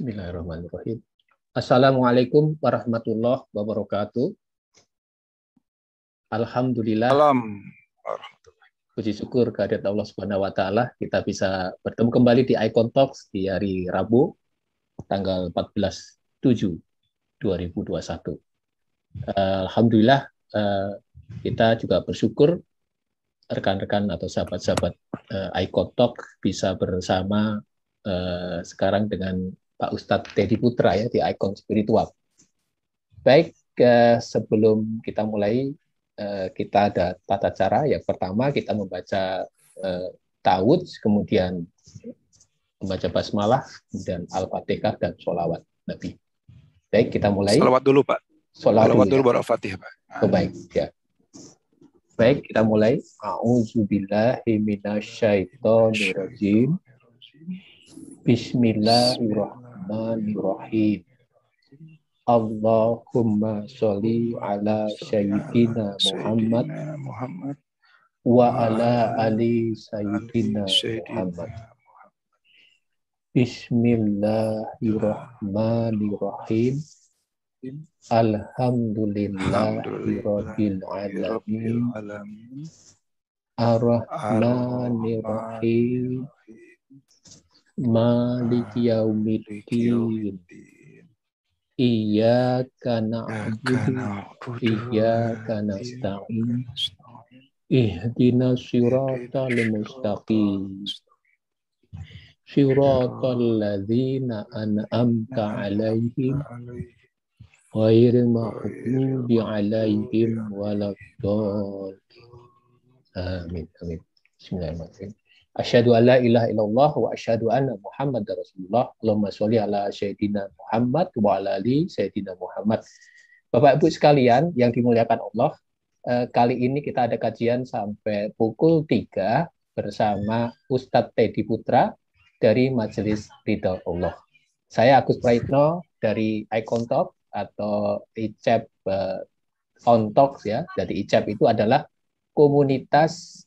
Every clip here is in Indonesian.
Bismillahirrahmanirrahim. Assalamualaikum warahmatullahi wabarakatuh. Alhamdulillah. Salam. Puji syukur kehadirat Allah Subhanahu wa taala, kita bisa bertemu kembali di Icon Talks di hari Rabu tanggal 14/7/2021. Alhamdulillah, kita juga bersyukur rekan-rekan atau sahabat-sahabat Icon Talk bisa bersama sekarang dengan Pak Ustadz Teddy Putra ya di Icon Spiritual. Baik, sebelum kita mulai, kita ada tata cara. Yang pertama kita membaca ta'awudz, kemudian membaca basmalah, kemudian al-fatihah dan sholawat Nabi. Baik, kita mulai. Sholawat dulu Pak. Sholawat dulu baru al-fatihah Pak. Oh, baik ya. Baik, kita mulai. A'udzubillahi minasyaitonirrajim. Bismillahirrahmanirrahim. Allahumma sholli ala sayyidina Muhammad wa ala ali sayyidina Muhammad. Bismillahirrahmanirrahim. Alhamdulillahirabbil alamin. Ar-Rahmanirrahim. Maliki yaumiddin. Iyyaka na'budu wa iyyaka nasta'in. Ihdinas siratal mustaqim. Siratal ladzina an'amta 'alaihim ghairil maghdubi 'alaihim waladdallin. Amin. Amin. Bismillahirrahmanirrahim. Asyhadu an la ilaha illallah wa asyhadu anna Muhammadar Rasulullah. Allahumma sholli ala sayyidina Muhammad wa ala ali sayyidina Muhammad. Bapak Ibu sekalian yang dimuliakan Allah, kali ini kita ada kajian sampai pukul 3 bersama Ustadz Teddy Putra dari Majelis Ridha Allah. Saya Agus Praitno dari Icon Talk atau ICEP On Talks ya. Jadi ICEP itu adalah komunitas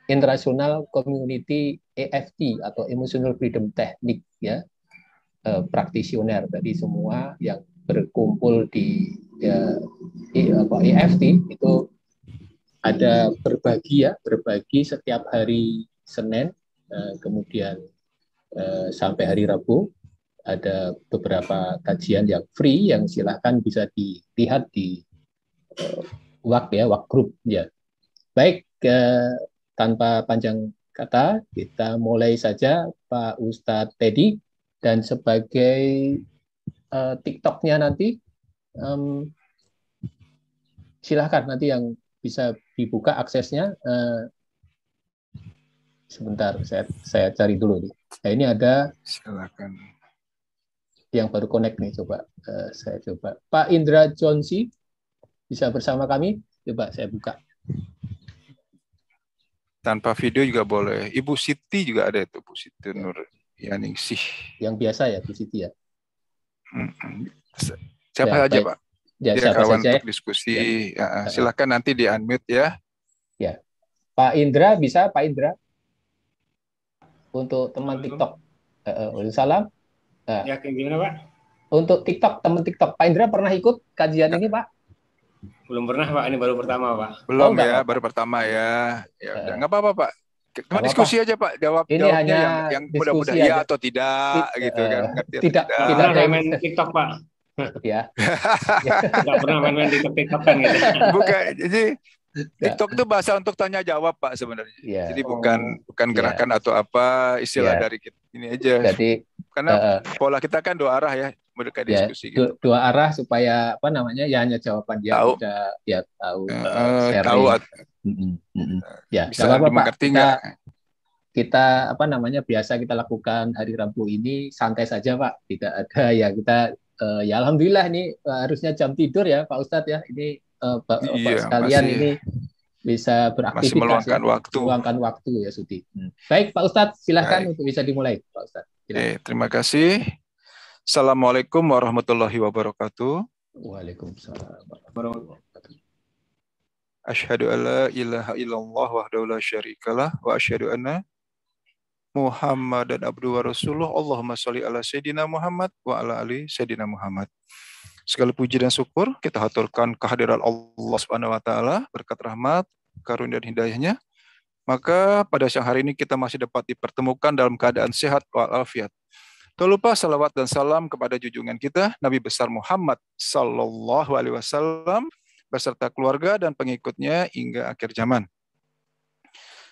International Community EFT atau Emotional Freedom Technique ya, praktisioner dari semua yang berkumpul di EFT itu ada berbagi setiap hari Senin, kemudian sampai hari Rabu ada beberapa kajian yang free yang silakan bisa dilihat di WhatsApp ya, WhatsApp group ya. Baik, tanpa panjang kata, kita mulai saja Pak Ustadz Teddy, dan sebagai TikTok-nya nanti, silahkan nanti yang bisa dibuka aksesnya. Sebentar, saya cari dulu nih. Nah, ini ada. Silakan. Yang baru connect nih, coba saya coba. Pak Indra Jonsi bisa bersama kami? Coba saya buka. Tanpa video juga boleh. Ibu Siti juga ada itu, Bu Siti Nur Yaningsih. Yang biasa ya, Bu Siti ya. Siapa ya, saja, Pak? Ya, dia siapa kawan saja untuk diskusi. Ya. Silakan nanti di unmute ya. Ya. Pak Indra bisa, Pak Indra? Untuk teman TikTok. Waalaikumsalam. Ya, kayak gimana, Pak? Untuk TikTok, teman TikTok. Pak Indra pernah ikut kajian ini, Pak? Belum pernah, Pak. Ini baru pertama, Pak. Belum ya, baru pertama ya. Ya udah, nggak apa-apa, Pak. Cuma diskusi aja, Pak. Jawabnya hanya yang mudah-mudahan ya atau tidak, gitu kan. Tidak pernah main TikTok, Pak. Ya. Tidak pernah main di TikTok kan gitu. Bukan, jadi TikTok itu bahasa untuk tanya jawab, Pak, sebenarnya. Ya. Jadi bukan gerakan atau apa, istilah dari kita ini aja. Jadi karena pola kita kan dua arah ya, mereka diskusi gitu. Dua arah supaya apa namanya? Ya hanya jawaban dia tahu. Bisa ya tahu tahu ya, bisa apa, dimengerti Pak. Kita apa namanya? Biasa kita lakukan hari Rabu ini santai saja, Pak. Tidak ada ya kita ya alhamdulillah ini harusnya jam tidur ya, Pak Ustadz ya. Ini Bapak sekalian ini bisa beraktivitas meluangkan waktu ya, Sudi. Baik, Pak Ustadz, silahkan untuk bisa dimulai, Pak Ustadz. Terima kasih. Assalamualaikum warahmatullahi wabarakatuh. Waalaikumsalam warahmatullahi wabarakatuh. Asyhadu alla ilaha illallah wahdahu la syarikalah wa asyhadu anna Muhammadan abduhu wa rasuluh. Allahumma sholli ala Sayyidina Muhammad wa ala ali Sayyidina Muhammad. Segala puji dan syukur kita haturkan kehadiran Allah Subhanahu wa taala, berkat rahmat, karunia dan hidayahnya. Maka pada siang hari ini kita masih dapat dipertemukan dalam keadaan sehat walafiat. Tak lupa salawat dan salam kepada junjungan kita Nabi besar Muhammad sallallahu alaihi wasallam beserta keluarga dan pengikutnya hingga akhir zaman.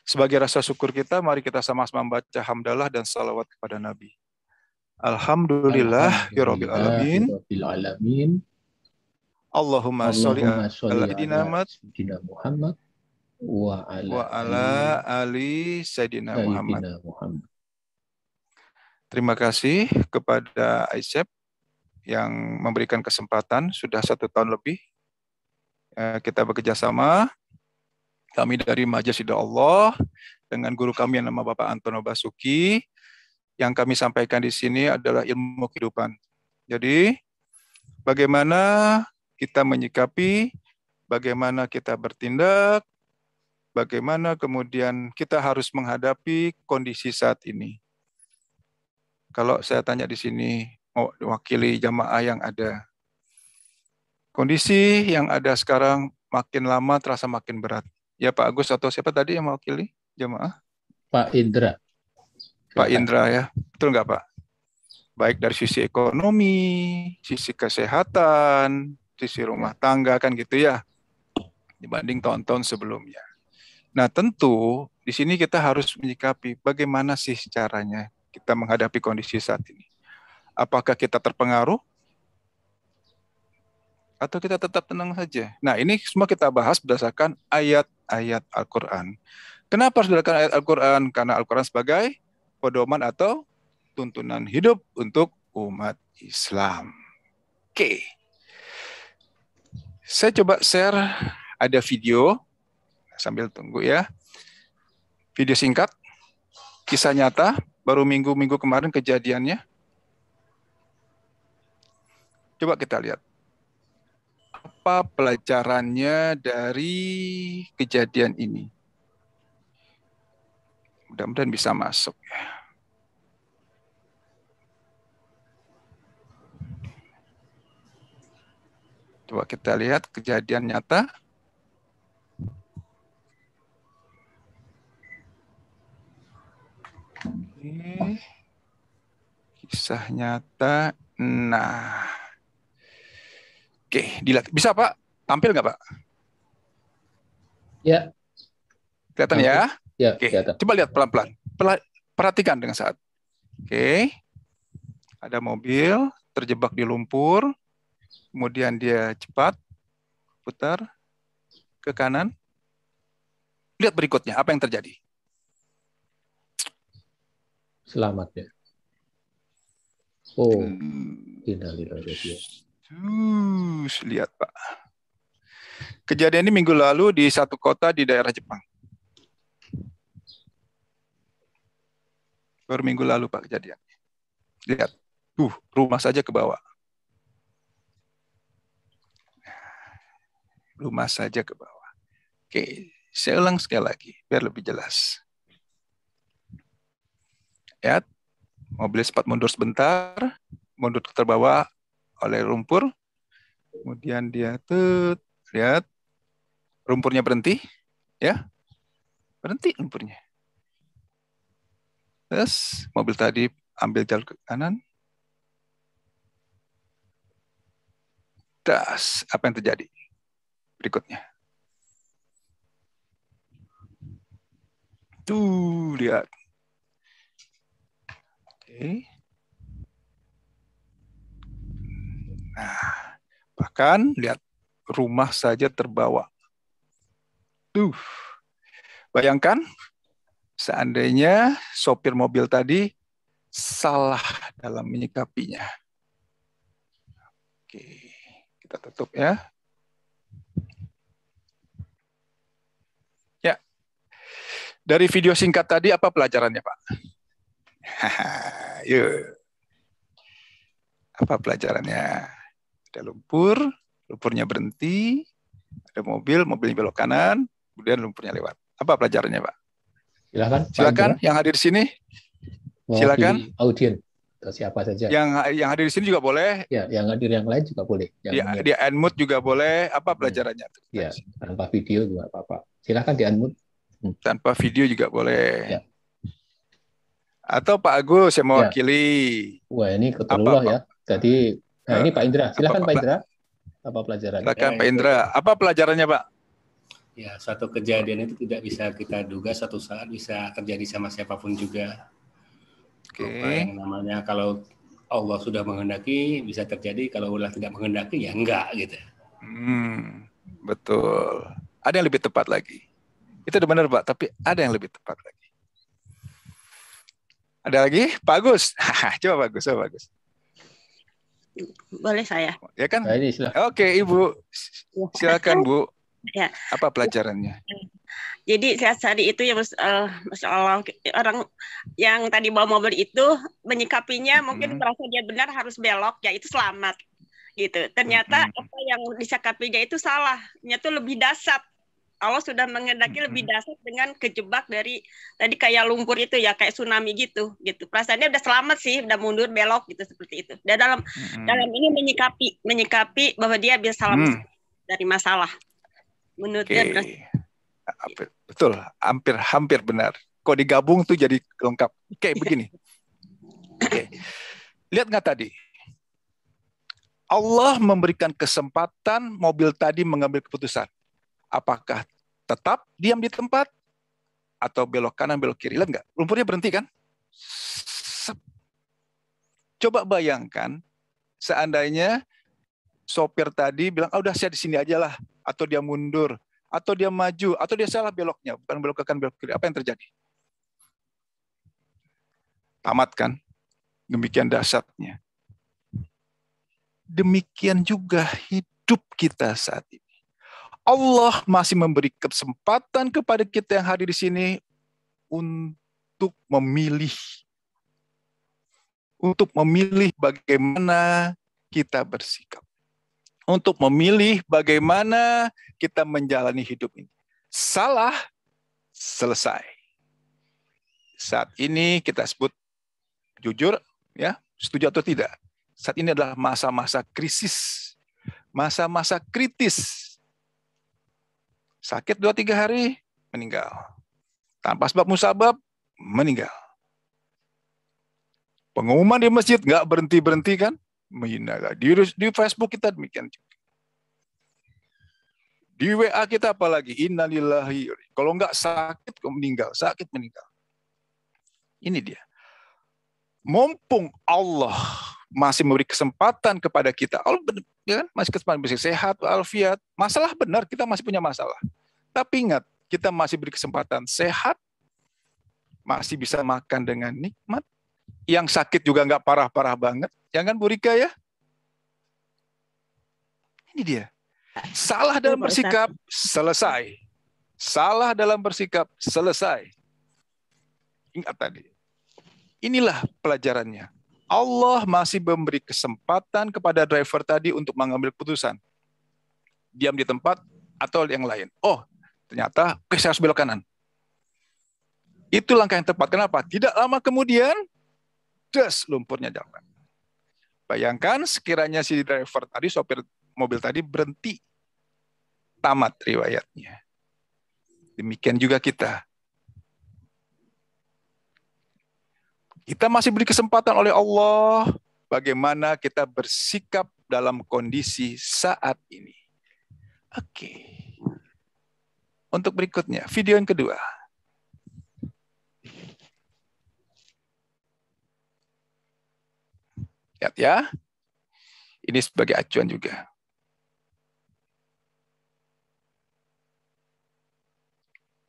Sebagai rasa syukur kita, mari kita sama-sama membaca hamdalah dan salawat kepada Nabi. Alhamdulillah ya rabbil alamin. Allahumma sholli ala sayyidina Muhammad wa ala ali sayyidina Muhammad. Terima kasih kepada Aisyep yang memberikan kesempatan sudah 1 tahun lebih kita bekerja sama. Kami dari Majelis Ridha Allah dengan guru kami yang nama Bapak Antono Basuki. Yang kami sampaikan di sini adalah ilmu kehidupan. Jadi, bagaimana kita menyikapi, bagaimana kita bertindak, bagaimana kemudian kita harus menghadapi kondisi saat ini. Kalau saya tanya di sini, mewakili jamaah yang ada. Kondisi yang ada sekarang makin lama terasa makin berat. Ya Pak Agus atau siapa tadi yang mewakili jamaah? Pak Indra. Pak Indra ya, betul nggak Pak? Baik dari sisi ekonomi, sisi kesehatan, sisi rumah tangga kan gitu ya, dibanding tahun-tahun sebelumnya. Nah tentu di sini kita harus menyikapi bagaimana sih caranya kita menghadapi kondisi saat ini. Apakah kita terpengaruh? Atau kita tetap tenang saja? Nah ini semua kita bahas berdasarkan ayat-ayat Al-Quran. Kenapa harus berdasarkan ayat Al-Quran? Karena Al-Quran sebagai pedoman atau tuntunan hidup untuk umat Islam. Oke. Saya coba share ada video, sambil tunggu ya. Video singkat, kisah nyata, baru minggu kemarin kejadiannya. Coba kita lihat. Apa pelajarannya dari kejadian ini? Mudah-mudahan bisa masuk ya. Coba kita lihat kejadian nyata. Oke. Kisah nyata. Nah. Oke, dilihat. Bisa Pak? Tampil nggak Pak? Ya. Kelihatan ya? Ya, oke. kelihatan. Coba lihat pelan-pelan. Perhatikan dengan saat. Oke. Ada mobil terjebak di lumpur. Kemudian dia cepat putar ke kanan. Lihat berikutnya, apa yang terjadi? Selamat ya. Oh, innalillahi. Lihat Pak. Kejadian ini minggu lalu di satu kota di daerah Jepang. Baru minggu lalu Pak kejadian. Lihat, rumah saja ke bawah. Rumah saja ke bawah. Oke, saya ulang sekali lagi biar lebih jelas. Lihat, mobil sempat mundur sebentar, mundur terbawa oleh lumpur, kemudian dia lihat lumpurnya berhenti, ya, berhenti lumpurnya. Terus mobil tadi ambil jalur ke kanan. Das, apa yang terjadi? Berikutnya. Tuh, lihat. Oke. Nah, bahkan lihat rumah saja terbawa. Bayangkan seandainya sopir mobil tadi salah dalam menyikapinya. Oke, kita tutup ya. Ya, dari video singkat tadi apa pelajarannya Pak? Yuk. Apa pelajarannya? Ada lumpur, lumpurnya berhenti, ada mobilnya belok kanan, kemudian lumpurnya lewat. Apa pelajarannya, Pak? Silakan. Silakan yang hadir di sini. mewakili audien atau siapa saja. Yang hadir di sini juga boleh. Ya, yang hadir yang lain juga boleh. Di unmute juga boleh. Apa pelajarannya? Ya, tanpa video juga apa-apa. Silakan di unmute. Tanpa video juga boleh. Ya. Atau Pak Agus yang mewakili. Wah, ini keterlaluan ya. Jadi, nah ini Pak Indra. Silakan Pak Indra. Apa pelajarannya? Silakan Pak Indra. Apa pelajarannya, Pak? Ya, satu kejadian itu tidak bisa kita duga, satu saat bisa terjadi sama siapapun juga. Yang namanya kalau Allah sudah menghendaki bisa terjadi, kalau Allah tidak menghendaki ya enggak gitu. Betul. Ada yang lebih tepat lagi. Itu udah benar, Pak, tapi ada yang lebih tepat lagi. Ada lagi? Pak Agus. Coba Pak Agus, coba Pak Agus. Boleh saya? Ya kan? Nah, ini silakan. Oke, Ibu. Silakan, Bu. Ya. Apa pelajarannya? Jadi saat tadi itu ya Masya Allah, orang yang tadi bawa mobil itu menyikapinya mungkin merasa dia benar harus belok, ya itu selamat gitu. Ternyata apa yang disikapinya itu salah, ternyata lebih dasar. Allah sudah menghendaki lebih dasar dengan kejebak dari tadi kayak lumpur itu ya, kayak tsunami gitu. Perasaannya udah selamat sih, udah mundur belok gitu seperti itu. Dan dalam ini menyikapi bahwa dia bisa selamat dari masalah. Menurut dia betul, hampir benar. Kok digabung tuh jadi lengkap. Kayak begini. Lihat nggak tadi? Allah memberikan kesempatan mobil tadi mengambil keputusan. Apakah tetap diam di tempat atau belok kanan, belok kiri? Lihat nggak? Lumpurnya berhenti kan? Coba bayangkan seandainya sopir tadi bilang, udah saya di sini aja lah. Atau dia mundur, atau dia maju, atau dia salah beloknya, bukan belok ke kanan, belok kiri. Apa yang terjadi? Tamat kan? Demikian dahsyatnya. Demikian juga hidup kita saat ini. Allah masih memberi kesempatan kepada kita yang hadir di sini untuk memilih. Untuk memilih bagaimana kita bersikap. Untuk memilih bagaimana kita menjalani hidup ini. Salah, selesai. Saat ini kita sebut jujur, ya, setuju atau tidak. Saat ini adalah masa-masa krisis, masa-masa kritis. Sakit 2-3 hari, meninggal. Tanpa sebab musabab, meninggal. Pengumuman di masjid nggak berhenti-berhenti kan? Menghina. Di Facebook kita demikian. Di WA kita apalagi innalillahi. Kalau nggak sakit kok meninggal, sakit meninggal. Ini dia. Mumpung Allah masih memberi kesempatan kepada kita, Allah ya kan? Masih kesempatan bisa sehat, walafiat. Masalah benar kita masih punya masalah. Tapi ingat, kita masih beri kesempatan sehat, masih bisa makan dengan nikmat. Yang sakit juga nggak parah-parah banget. Jangan Bu Rika ya. Ini dia. Salah dalam bersikap, selesai. Salah dalam bersikap, selesai. Ingat tadi. Inilah pelajarannya. Allah masih memberi kesempatan kepada driver tadi untuk mengambil keputusan. Diam di tempat atau yang lain. Oh, ternyata saya harus belok kanan. Itu langkah yang tepat. Kenapa? Tidak lama kemudian, lumpurnya dapat. Bayangkan sekiranya si driver tadi, sopir mobil tadi berhenti. Tamat riwayatnya. Demikian juga kita. Kita masih beri kesempatan oleh Allah bagaimana kita bersikap dalam kondisi saat ini. Oke. Untuk berikutnya, video yang kedua. Lihat ya. Ini sebagai acuan juga.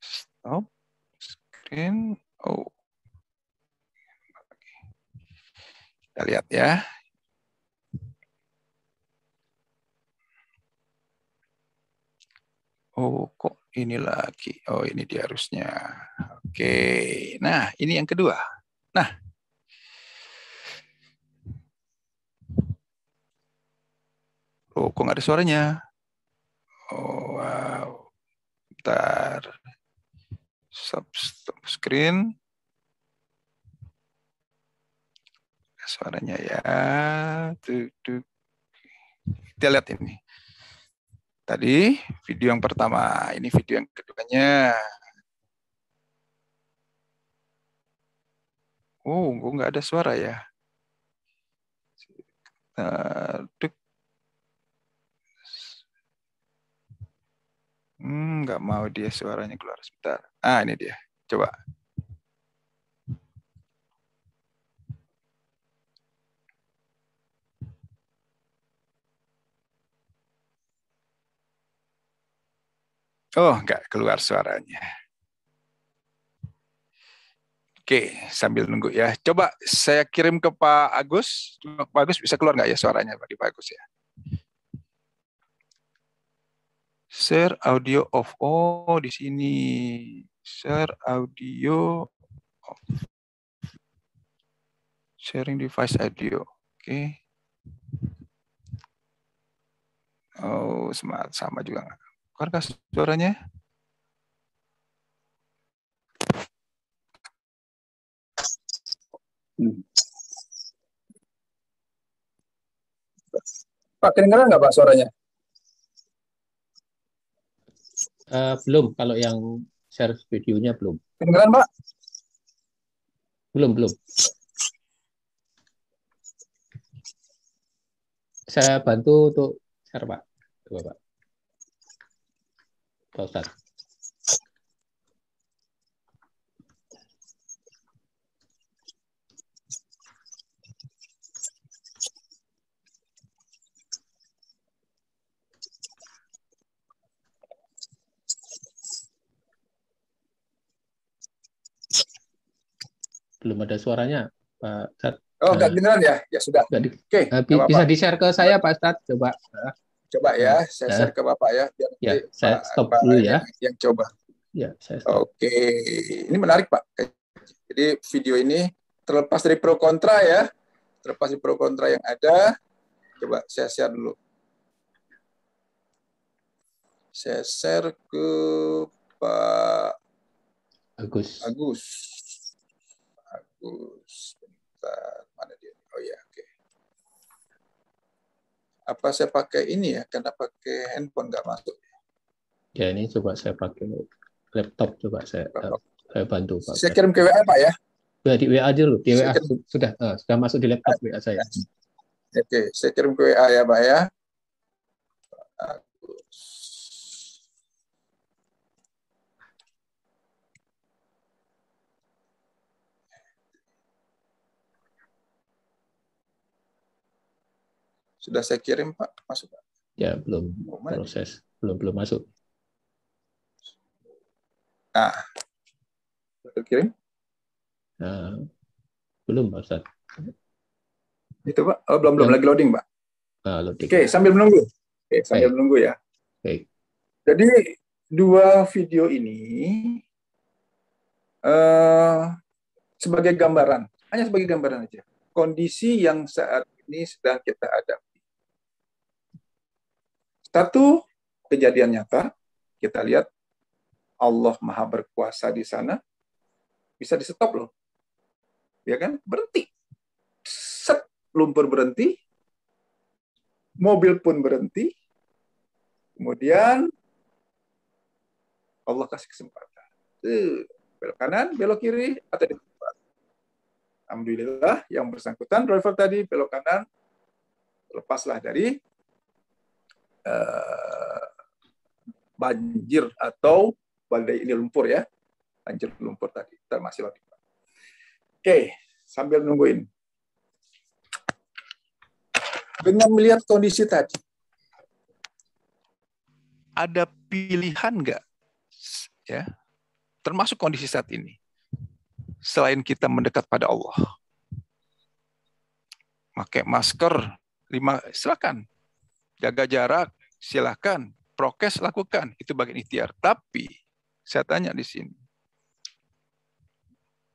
Stop. Screen. Oh. Kita lihat ya. Oh, kok ini lagi? Oh, ini dia harusnya. Oke. Nah, ini yang kedua. Nah. Oh, kok nggak ada suaranya? Oh, wow. Bentar. Stop screen. suaranya ya. Kita lihat ini. Tadi video yang pertama, ini video yang keduanya. Oh, nggak ada suara ya. Nggak mau dia suaranya keluar sebentar. Ah, ini dia. Coba. Oh, nggak keluar suaranya. Oke, sambil nunggu ya. Coba saya kirim ke Pak Agus. Pak Agus bisa keluar nggak ya suaranya Pak Agus ya? Share audio off. Oh, di sini. Share audio off. Sharing device audio. Oke. Oh, sama juga nggak? Keluar suaranya? Pak, kedengeran nggak Pak suaranya? Belum, kalau yang share videonya belum. Kedengeran Pak? Belum. Saya bantu untuk share, Pak. Coba, Pak. Pak Ustaz. Belum ada suaranya, Pak Ustaz. Oh, nggak kedengeran ya? Ya sudah. Oke. Bisa di-share ke saya, Pak Ustaz. Coba. Coba ya, saya share ke Bapak ya. Biar ya, saya stop dulu ya. Yang coba. Ya, saya stop. Oke. Ini menarik, Pak. Jadi video ini terlepas dari pro kontra ya. Terlepas dari pro kontra yang ada. Coba saya share dulu. Saya share ke Pak Agus. Bentar, mana dia? Oh ya, oke. Apa saya pakai ini ya? Karena pakai handphone nggak masuk. Ya, ini coba saya pakai laptop. Coba saya bantu, Pak. Saya kirim ke WA, Pak ya? Ya, di WA aja dulu. Di WA sudah masuk di laptop WA saya. Oke, saya kirim ke WA ya, Pak ya. Sudah saya kirim, Pak. Masuk, Pak? Ya, belum proses. Belum masuk. Nah, sudah kirim? Belum, Pak Ustaz. Itu, Pak? Oh, belum lagi loading, Pak. Loading. Oke, sambil menunggu. Menunggu ya. Baik. Jadi, dua video ini sebagai gambaran, hanya sebagai gambaran aja. Kondisi yang saat ini sedang kita hadapi. Satu kejadian nyata, kita lihat Allah Maha Berkuasa di sana, bisa di stop loh. Ya kan? Berhenti. Set, lumpur berhenti, mobil pun berhenti, kemudian Allah kasih kesempatan. Belok kanan, belok kiri, atau di tempat. Alhamdulillah, yang bersangkutan driver tadi belok kanan, lepaslah dari banjir atau badai ini lumpur ya. Banjir lumpur tadi. Kita masih lagi. Oke, sambil nungguin. Dengan melihat kondisi tadi, ada pilihan nggak? Ya, termasuk kondisi saat ini. Selain kita mendekat pada Allah. Pakai masker, silakan. Jaga jarak, silakan. Prokes lakukan, itu bagian ikhtiar. Tapi saya tanya di sini,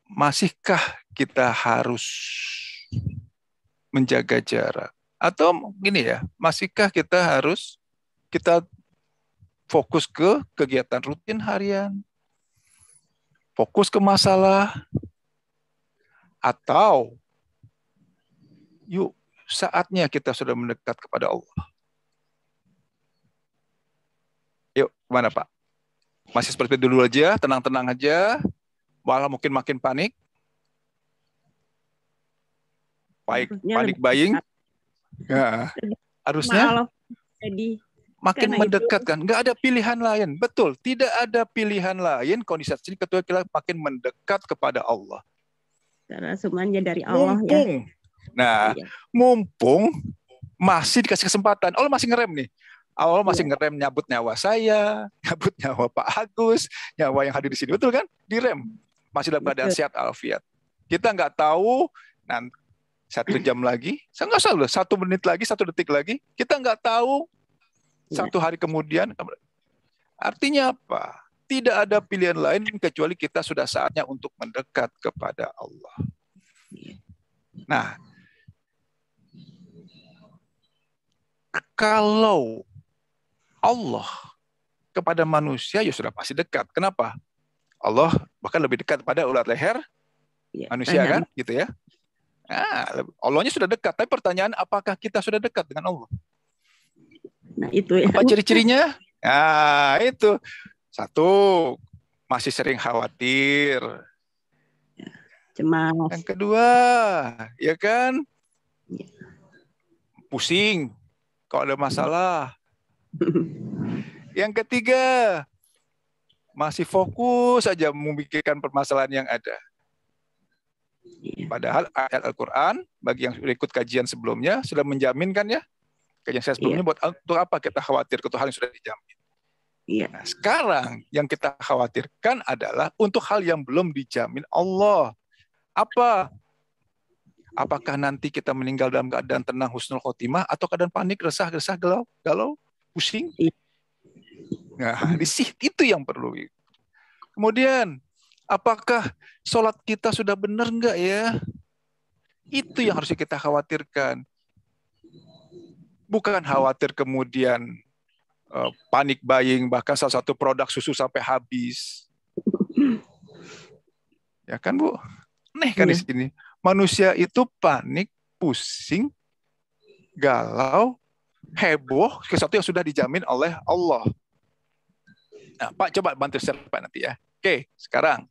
masihkah kita harus menjaga jarak? Atau gini ya, masihkah kita fokus ke kegiatan rutin harian, fokus ke masalah, atau Yuk, saatnya kita sudah mendekat kepada Allah. Yuk, kemana Pak? Masih seperti dulu aja, tenang-tenang aja, malah mungkin makin panik. Panik buying. Ya, harusnya makin mendekat kan. Nggak ada pilihan lain. Betul, tidak ada pilihan lain kondisi ini ketika kita makin mendekat kepada Allah. Karena semuanya dari Allah mumpung, ya. Nah, mumpung masih dikasih kesempatan. Allah masih ngerem nih. Allah masih ngerem nyabut nyawa saya, nyabut nyawa Pak Agus, nyawa yang hadir di sini. Betul kan? Direm. Masih dalam keadaan sehat alfiat. Kita nggak tahu nanti 1 jam lagi, saya nggak salah 1 menit lagi, 1 detik lagi, kita nggak tahu 1 hari kemudian. Artinya apa? Tidak ada pilihan lain kecuali kita sudah saatnya untuk mendekat kepada Allah. Nah, kalau Allah kepada manusia ya sudah pasti dekat. Kenapa? Allah bahkan lebih dekat pada ulat leher manusia kan, gitu ya. Nah, Allahnya sudah dekat, tapi pertanyaan apakah kita sudah dekat dengan Allah? Nah, itu ya. Apa ciri-cirinya? Nah, itu. 1, masih sering khawatir. Cemas. Yang kedua, ya kan? Pusing kalau ada masalah. Yang ketiga, masih fokus saja memikirkan permasalahan yang ada. Padahal ayat Al-Quran, bagi yang sudah ikut kajian sebelumnya, sudah menjaminkan ya. Kajian saya sebelumnya buat untuk apa kita khawatir ke hal yang sudah dijamin. Nah, sekarang yang kita khawatirkan adalah untuk hal yang belum dijamin Allah. Apa? Apakah nanti kita meninggal dalam keadaan tenang, husnul khotimah, atau keadaan panik, resah, galau, pusing? Nah, itu yang perlu. Kemudian, apakah sholat kita sudah benar enggak ya? Itu yang harus kita khawatirkan. Bukan khawatir kemudian panik buying, bahkan salah satu produk susu sampai habis. Ya kan Bu? Aneh kan di sini. Manusia itu panik, pusing, galau, heboh, sesuatu yang sudah dijamin oleh Allah. Nah, Pak coba bantu saya Pak nanti ya. Oke, sekarang.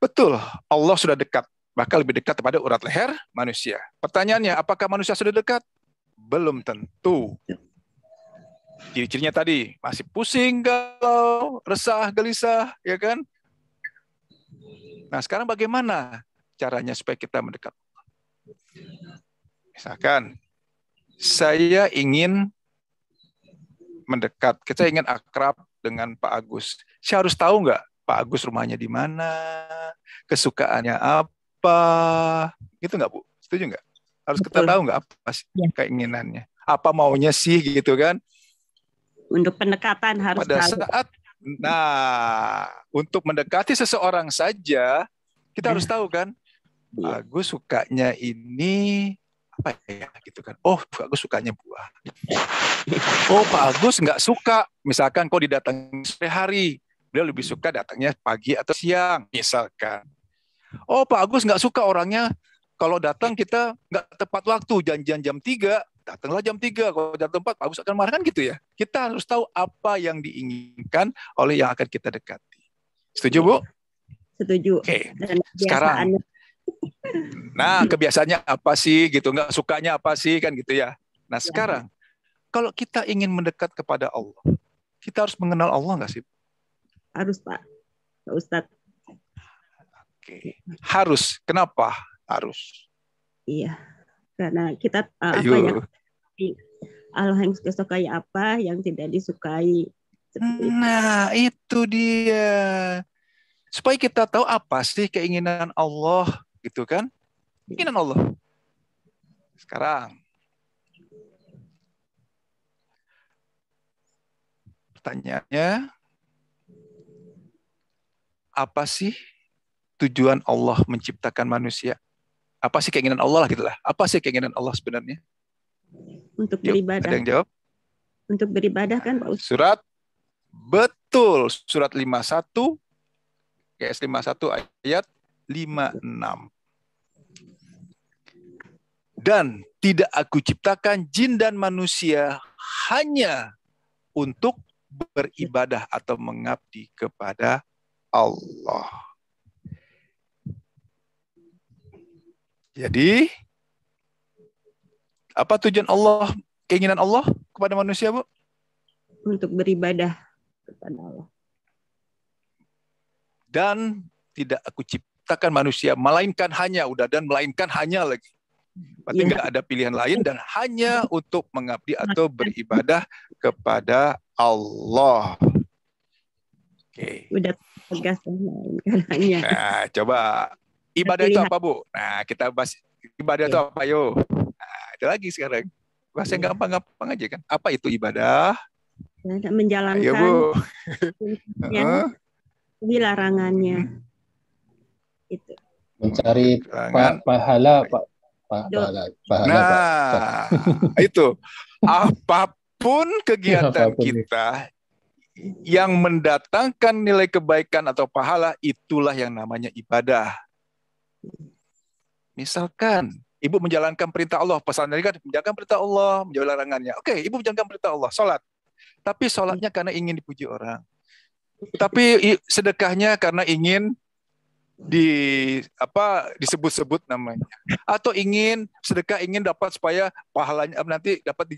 Betul, Allah sudah dekat, bahkan lebih dekat kepada urat leher manusia. Pertanyaannya, apakah manusia sudah dekat? Belum tentu. Ciri-cirinya tadi, masih pusing, galau, resah, gelisah, ya kan? Nah, sekarang bagaimana caranya supaya kita mendekat? Misalkan, saya ingin mendekat, kita ingin akrab dengan Pak Agus. Saya harus tahu nggak Pak Agus rumahnya di mana, kesukaannya apa, gitu nggak Bu? Setuju nggak? Harus kita tahu nggak apa sih keinginannya, apa maunya sih gitu kan? Untuk pendekatan harus pada tahu. Untuk mendekati seseorang saja kita harus tahu kan, Agus sukanya ini apa ya gitu kan? Oh, Pak Agus sukanya buah. Oh, Pak Agus nggak suka, misalkan kok didatangi sore hari. Beliau lebih suka datangnya pagi atau siang, misalkan. Oh, Pak Agus nggak suka orangnya kalau datang kita nggak tepat waktu, janjian jam 3, datanglah jam 3. Kalau jam 4, Pak Agus akan marah kan gitu ya. Kita harus tahu apa yang diinginkan oleh yang akan kita dekati. Setuju, Bu? Setuju. Oke. Sekarang. Nah, kebiasaannya apa sih gitu, nggak sukanya apa sih kan gitu ya. Nah, sekarang kalau kita ingin mendekat kepada Allah, kita harus mengenal Allah nggak sih? Harus, Pak. Pak Ustadz. Oke. Harus. Kenapa? Harus. Iya. Karena kita apa yang Allah yang disukai apa, yang tidak disukai. Nah, itu dia. Supaya kita tahu apa sih keinginan Allah, gitu kan? Keinginan Allah. Sekarang, pertanyaannya, apa sih tujuan Allah menciptakan manusia? Apa sih keinginan Allah lah gitulah. Apa sih keinginan Allah sebenarnya? Untuk beribadah. Ada yang jawab? Untuk beribadah kan Pak Ustaz? Surat, betul. Surat 51, GS 51 ayat 56. Dan tidak aku ciptakan jin dan manusia hanya untuk beribadah atau mengabdi kepada Allah. Jadi, apa tujuan Allah, keinginan Allah kepada manusia, Bu? Untuk beribadah kepada Allah. Dan tidak aku ciptakan manusia, melainkan hanya, melainkan hanya lagi. Berarti nggak ada pilihan lain dan hanya untuk mengabdi atau beribadah kepada Allah. Oke. Udah tegas hanya. Nah, coba ibadah itu apa, Bu? Nah, kita bahas ibadah itu apa, yuk. Nah, itu lagi sekarang. Bahasa yang gampang-gampang aja kan. Apa itu ibadah? Menjalankan. Ayo, Bu. Larangannya. Itu. Mencari pahala, Pak. Pahala, nah, itu. Apapun kegiatan kita yang mendatangkan nilai kebaikan atau pahala, itulah yang namanya ibadah. Misalkan, Ibu menjalankan perintah Allah, pesan tadi kan menjalankan perintah Allah, menjauhi larangannya. Oke, Ibu menjalankan perintah Allah, sholat. Tapi sholatnya karena ingin dipuji orang. Tapi sedekahnya karena ingin disebut-sebut namanya, atau sedekah ingin dapat supaya pahalanya nanti dapat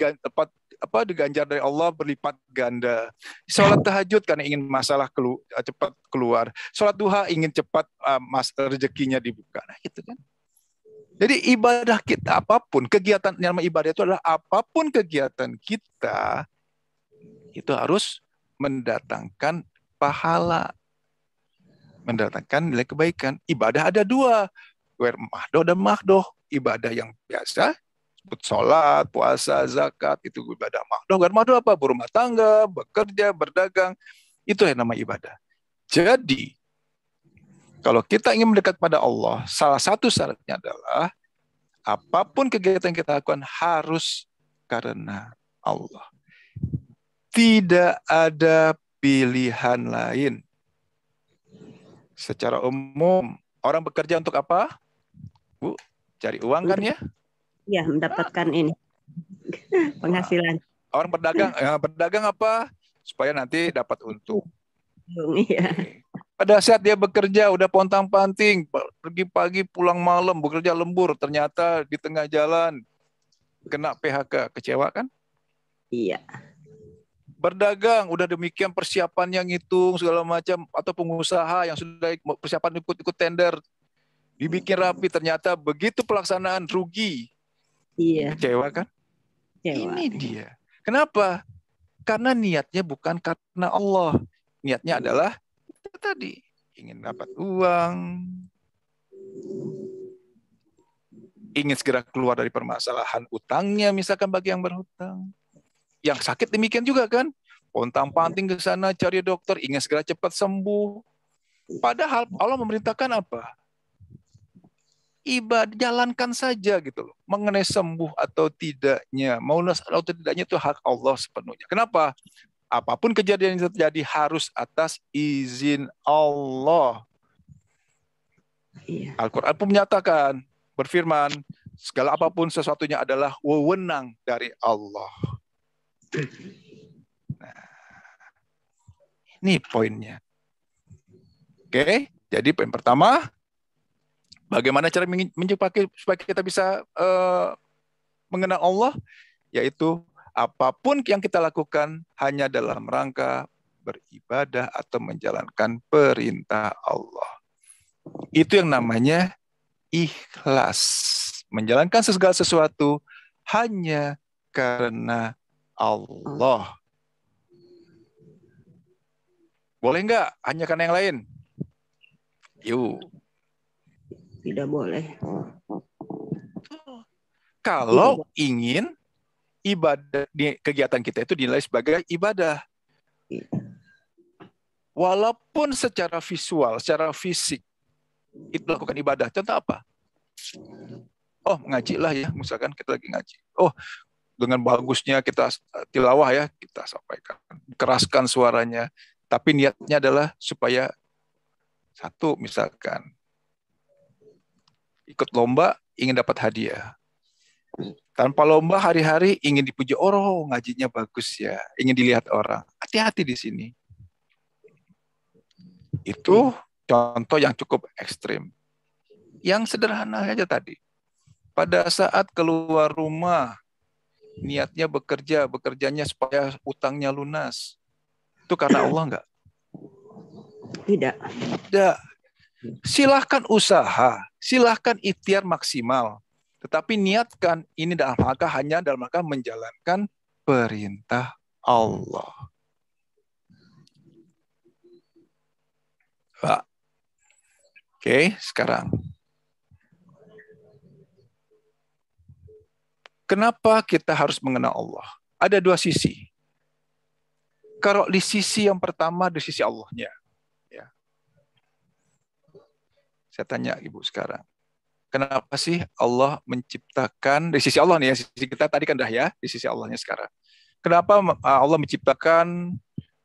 diganjar dari Allah berlipat ganda. Sholat tahajud karena ingin masalah cepat keluar. Sholat duha ingin cepat rezekinya dibuka. Nah, gitu kan. Jadi ibadah kita apapun, kegiatan yang namanya ibadah itu adalah apapun kegiatan kita itu harus mendatangkan pahala, mendatangkan nilai kebaikan. Ibadah ada dua, mahdoh dan mahdoh. Ibadah yang biasa, sebut sholat, puasa, zakat, itu ibadah mahdoh. Mahdoh apa? Berumah tangga, bekerja, berdagang, itu yang namanya ibadah. Jadi, kalau kita ingin mendekat pada Allah, salah satu syaratnya adalah apapun kegiatan yang kita lakukan harus karena Allah. Tidak ada pilihan lain. Secara umum, orang bekerja untuk apa? Bu, cari uang kan ya? Ya, mendapatkan ini penghasilan. Orang berdagang apa? Supaya nanti dapat untung. Iya. Pada saat dia bekerja, udah pontang-panting, pergi pagi, pulang malam, bekerja lembur, ternyata di tengah jalan kena PHK, kecewa kan? Iya. Berdagang, udah demikian persiapan yang ngitung segala macam, atau pengusaha yang sudah persiapan ikut tender, dibikin rapi, ternyata begitu pelaksanaan rugi. Iya. Kecewa kan? Kecewa. Ini dia. Kenapa? Karena niatnya bukan karena Allah. Niatnya adalah tadi ingin dapat uang, ingin segera keluar dari permasalahan utangnya, misalkan bagi yang berhutang. Yang sakit demikian juga kan, pontang-panting ke sana cari dokter, ingin segera cepat sembuh. Padahal Allah memerintahkan apa? Ibadah, jalankan saja gitu loh. Mengenai sembuh atau tidaknya, mau atau tidaknya itu hak Allah sepenuhnya. Kenapa? Apapun kejadian yang terjadi harus atas izin Allah. Iya. Al-Quran pun menyatakan, berfirman, segala apapun sesuatunya adalah wewenang dari Allah. Nah, ini poinnya. Oke, jadi poin pertama, bagaimana cara menjadi supaya kita bisa mengenal Allah, yaitu apapun yang kita lakukan hanya dalam rangka beribadah atau menjalankan perintah Allah. Itu yang namanya ikhlas. Menjalankan segala sesuatu hanya karena Allah. Boleh nggak hanya karena yang lain? Yuk. Tidak boleh. Kalau ingin ibadah, kegiatan kita itu dinilai sebagai ibadah. Walaupun secara visual, secara fisik itu lakukan ibadah. Contoh apa? Oh, ngaji lah ya, misalkan kita lagi ngaji. Oh, dengan bagusnya kita tilawah ya, kita sampaikan, keraskan suaranya. Tapi niatnya adalah supaya satu, misalkan ikut lomba ingin dapat hadiah. Tanpa lomba hari-hari ingin dipuji orang, ngajinya bagus ya, ingin dilihat orang. Hati-hati di sini. Itu contoh yang cukup ekstrim. Yang sederhana aja tadi. Pada saat keluar rumah, niatnya bekerjanya supaya utangnya lunas. Itu karena Allah enggak? Tidak. Tidak. Silahkan usaha, silahkan ikhtiar maksimal. Tetapi niatkan ini hanya dalam rangka menjalankan perintah Allah. Pak. Oke, sekarang. Kenapa kita harus mengenal Allah? Ada dua sisi. Kalau di sisi yang pertama, di sisi Allahnya. Ya. Saya tanya Ibu sekarang. Kenapa sih Allah menciptakan, di sisi Allah nih ya, sisi kita tadi kan dah ya, di sisi Allahnya sekarang. Kenapa Allah menciptakan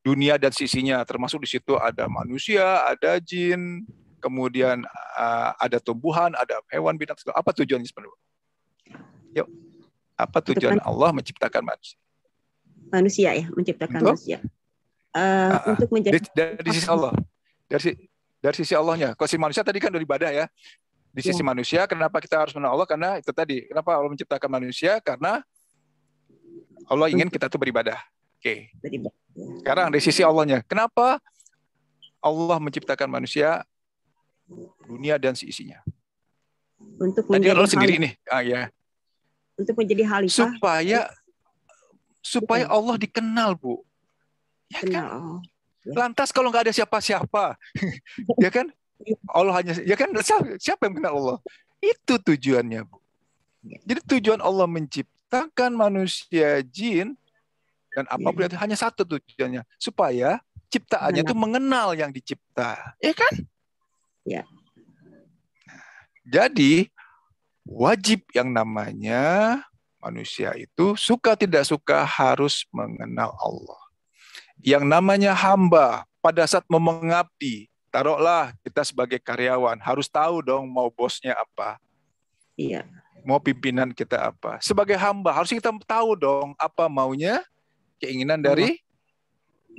dunia dan sisinya, termasuk di situ ada manusia, ada jin, kemudian ada tumbuhan, ada hewan, binatang, apa tujuannya sebenarnya? Yuk, apa tujuan Allah menciptakan manusia? Manusia ya, menciptakan manusia. Untuk menjadi dari sisi Allah, dari sisi Allahnya. Kalau si manusia tadi kan dari ibadah ya. Di sisi manusia, kenapa kita harus mengenal Allah? Karena itu tadi, kenapa Allah menciptakan manusia? Karena Allah ingin kita tuh beribadah. Oke. Sekarang dari sisi Allahnya, kenapa Allah menciptakan manusia, dunia dan seisinya? Untuk tadi Allah sendiri nih, ya. Untuk menjadi khalifah. Supaya Allah dikenal, Bu. Ya kan? Lantas kalau nggak ada siapa-siapa, ya kan? Allah hanya, ya kan, siapa yang kenal Allah? Itu tujuannya, Bu. Jadi tujuan Allah menciptakan manusia, jin, dan apapun itu hanya satu tujuannya, supaya ciptaannya itu mengenal yang dicipta, ya kan? Ya. Jadi wajib yang namanya manusia itu suka tidak suka harus mengenal Allah. Yang namanya hamba pada saat mau mengabdi, taruhlah kita sebagai karyawan harus tahu dong mau bosnya apa. Iya. Mau pimpinan kita apa. Sebagai hamba harus kita tahu dong apa maunya, keinginan dari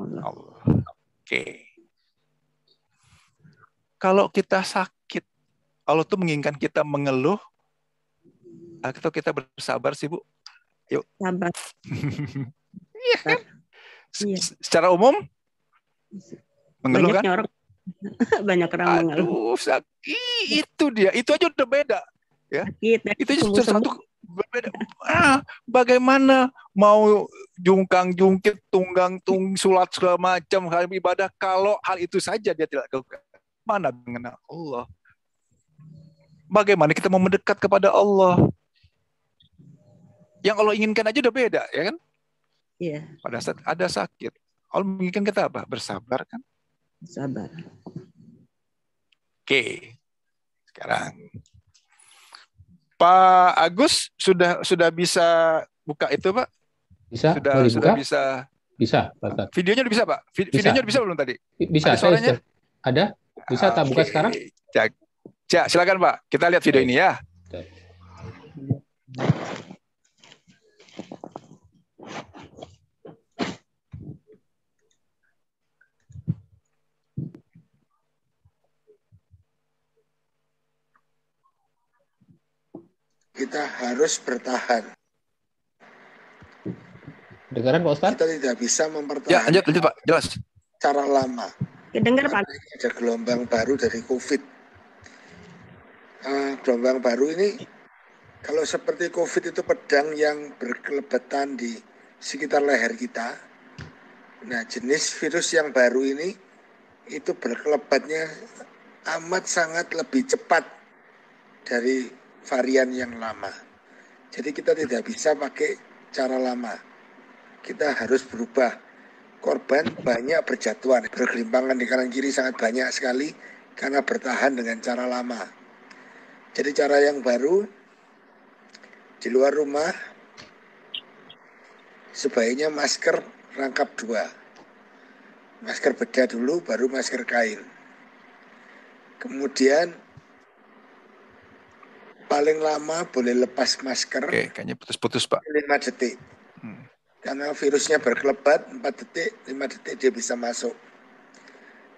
Allah. Oke. Kalau kita sakit, Allah tuh menginginkan kita mengeluh atau kita bersabar sih, Bu? Yuk. Sabar. Iya kan? Secara umum mengeluh kan? Banyak orang mengeluh. Itu dia. Itu aja udah beda. Ya. Itu aja satu berbeda. Bagaimana mau jungkang-jungkit, tunggang-tung, sulat segala macam hal ibadah kalau hal itu saja dia tidak lakukan. Mana mengenal Allah? Bagaimana kita mau mendekat kepada Allah? Yang Allah inginkan aja udah beda, ya kan? Iya. Pada saat ada sakit, Allah menginginkan kita apa? Bersabar kan? Sabar. Oke. Sekarang Pak Agus sudah bisa buka itu, Pak? Bisa. Sudah bisa. Bisa, Pak. Videonya udah bisa, Pak? Videonya udah bisa belum tadi? Bisa. Ada suaranya? Ada. Bisa tak buka sekarang? Cak, silakan Pak. Kita lihat video ini ya. Kita harus bertahan. Dengaran Pak Ustaz? Kita tidak bisa mempertahankan. Ya, lanjut Pak, jelas. Cara lama. Kedengar Pak. Ada gelombang baru dari COVID. Gelombang baru ini, kalau seperti COVID itu pedang yang berkelebatan di sekitar leher kita. Nah, jenis virus yang baru ini itu berkelebatnya amat sangat lebih cepat dari varian yang lama. Jadi kita tidak bisa pakai cara lama. Kita harus berubah. Korban banyak berjatuhan, bergelimpangan di kanan kiri sangat banyak sekali karena bertahan dengan cara lama. Jadi cara yang baru di luar rumah sebaiknya masker rangkap 2. Masker bedah dulu, baru masker kain. Kemudian paling lama boleh lepas masker. Oke, kayaknya putus-putus, Pak. 5 detik. Karena virusnya berkelebat 4 detik, 5 detik dia bisa masuk.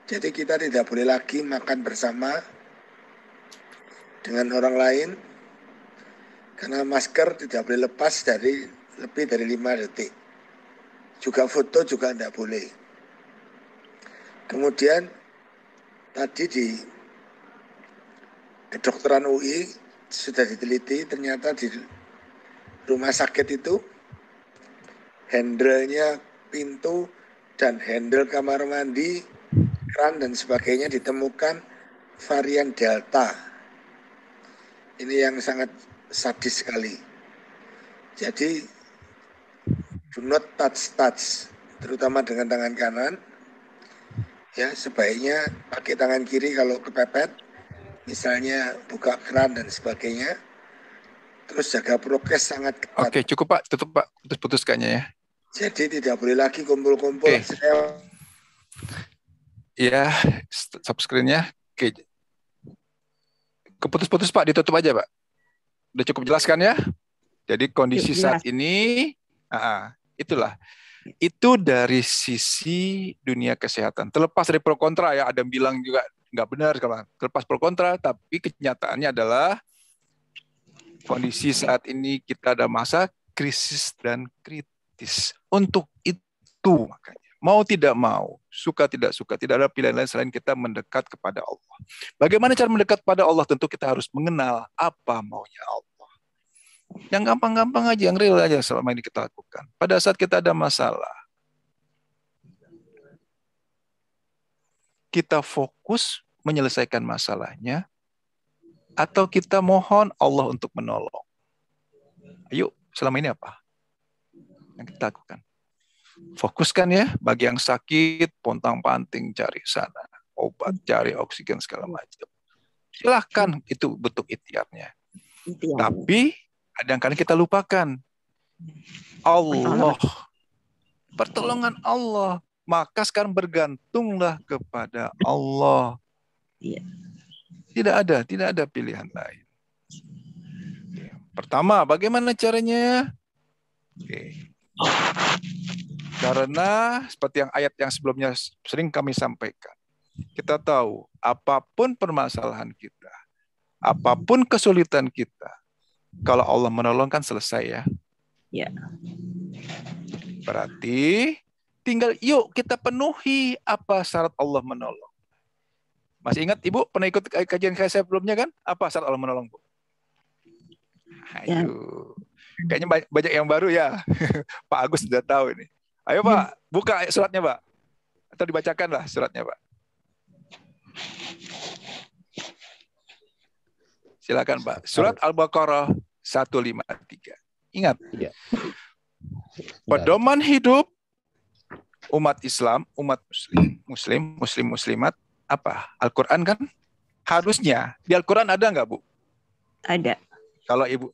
Jadi kita tidak boleh lagi makan bersama dengan orang lain karena masker tidak boleh lepas dari lebih dari 5 detik. Juga foto juga tidak boleh. Kemudian tadi di kedokteran UI sudah diteliti, ternyata di rumah sakit itu handle-nya pintu dan handle kamar mandi, keran dan sebagainya ditemukan varian Delta. Ini yang sangat sadis sekali. Jadi do not touch, terutama dengan tangan kanan. Ya, sebaiknya pakai tangan kiri kalau kepepet, misalnya buka keran dan sebagainya. Terus jaga prokes sangat ketat. Oke, cukup Pak, tutup Pak, putus-putus kayaknya ya. Jadi tidak boleh lagi kumpul-kumpul. Iya, stop screen-nya. Oke. Keputus-putus Pak, ditutup aja Pak. Udah cukup jelaskan ya. Jadi kondisi saat ini, itulah. Itu dari sisi dunia kesehatan. Terlepas dari pro kontra ya, ada yang bilang juga nggak benar kalau terlepas pro kontra, tapi kenyataannya adalah kondisi saat ini kita ada masa krisis dan kritis. Untuk itu makanya mau tidak mau, suka tidak suka, tidak ada pilihan lain selain kita mendekat kepada Allah. Bagaimana cara mendekat kepada Allah? Tentu kita harus mengenal apa maunya Allah. Yang gampang-gampang aja, yang real aja selama ini kita lakukan. Pada saat kita ada masalah, kita fokus menyelesaikan masalahnya, atau kita mohon Allah untuk menolong. Ayo, selama ini apa yang kita lakukan? Fokuskan ya, bagi yang sakit, pontang-panting cari sana, obat, cari oksigen segala macam. Silahkan, itu bentuk ikhtiarnya. Tapi kadang-kadang kita lupakan Allah, pertolongan Allah. Maka sekarang bergantunglah kepada Allah. Tidak ada pilihan lain. Pertama, bagaimana caranya? Karena seperti yang ayat yang sebelumnya sering kami sampaikan, kita tahu apapun permasalahan kita, apapun kesulitan kita, kalau Allah menolong kan selesai ya. Ya. Berarti tinggal yuk kita penuhi apa syarat Allah menolong. Masih ingat Ibu pernah ikut kajian saya sebelumnya kan? Apa syarat Allah menolong, Bu? Ayo. Kayaknya banyak yang baru ya. Pak Agus sudah tahu ini. Ayo Pak, buka suratnya Pak. Atau dibacakan lah suratnya Pak. Silakan Pak. Surat Al-Baqarah 153. Ingat. Ya. Pedoman hidup umat Islam, umat muslimat apa? Al-Quran kan? Harusnya. Di Al-Quran ada nggak, Bu? Ada. Kalau Ibu,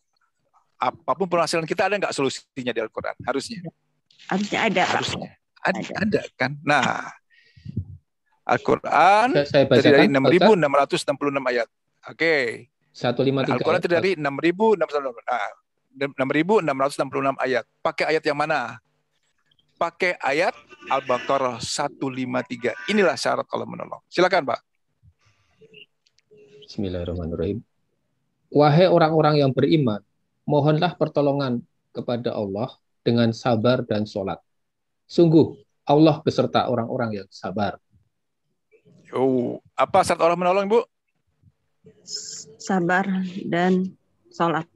apapun permasalahan kita ada nggak solusinya di Al-Quran? Harusnya. Harusnya ada. Harusnya. Ada kan? Nah, Al-Quran terdiri dari 6.666 ayat. Oke. 153. Al-Quran terdiri dari 6.666 ayat. Pakai ayat yang mana? Pakai ayat Al-Baqarah 153. Inilah syarat Allah menolong. Silakan, Pak. Bismillahirrahmanirrahim. Wahai orang-orang yang beriman, mohonlah pertolongan kepada Allah dengan sabar dan sholat. Sungguh, Allah beserta orang-orang yang sabar. Apa syarat Allah menolong, Bu? Sabar dan sholat.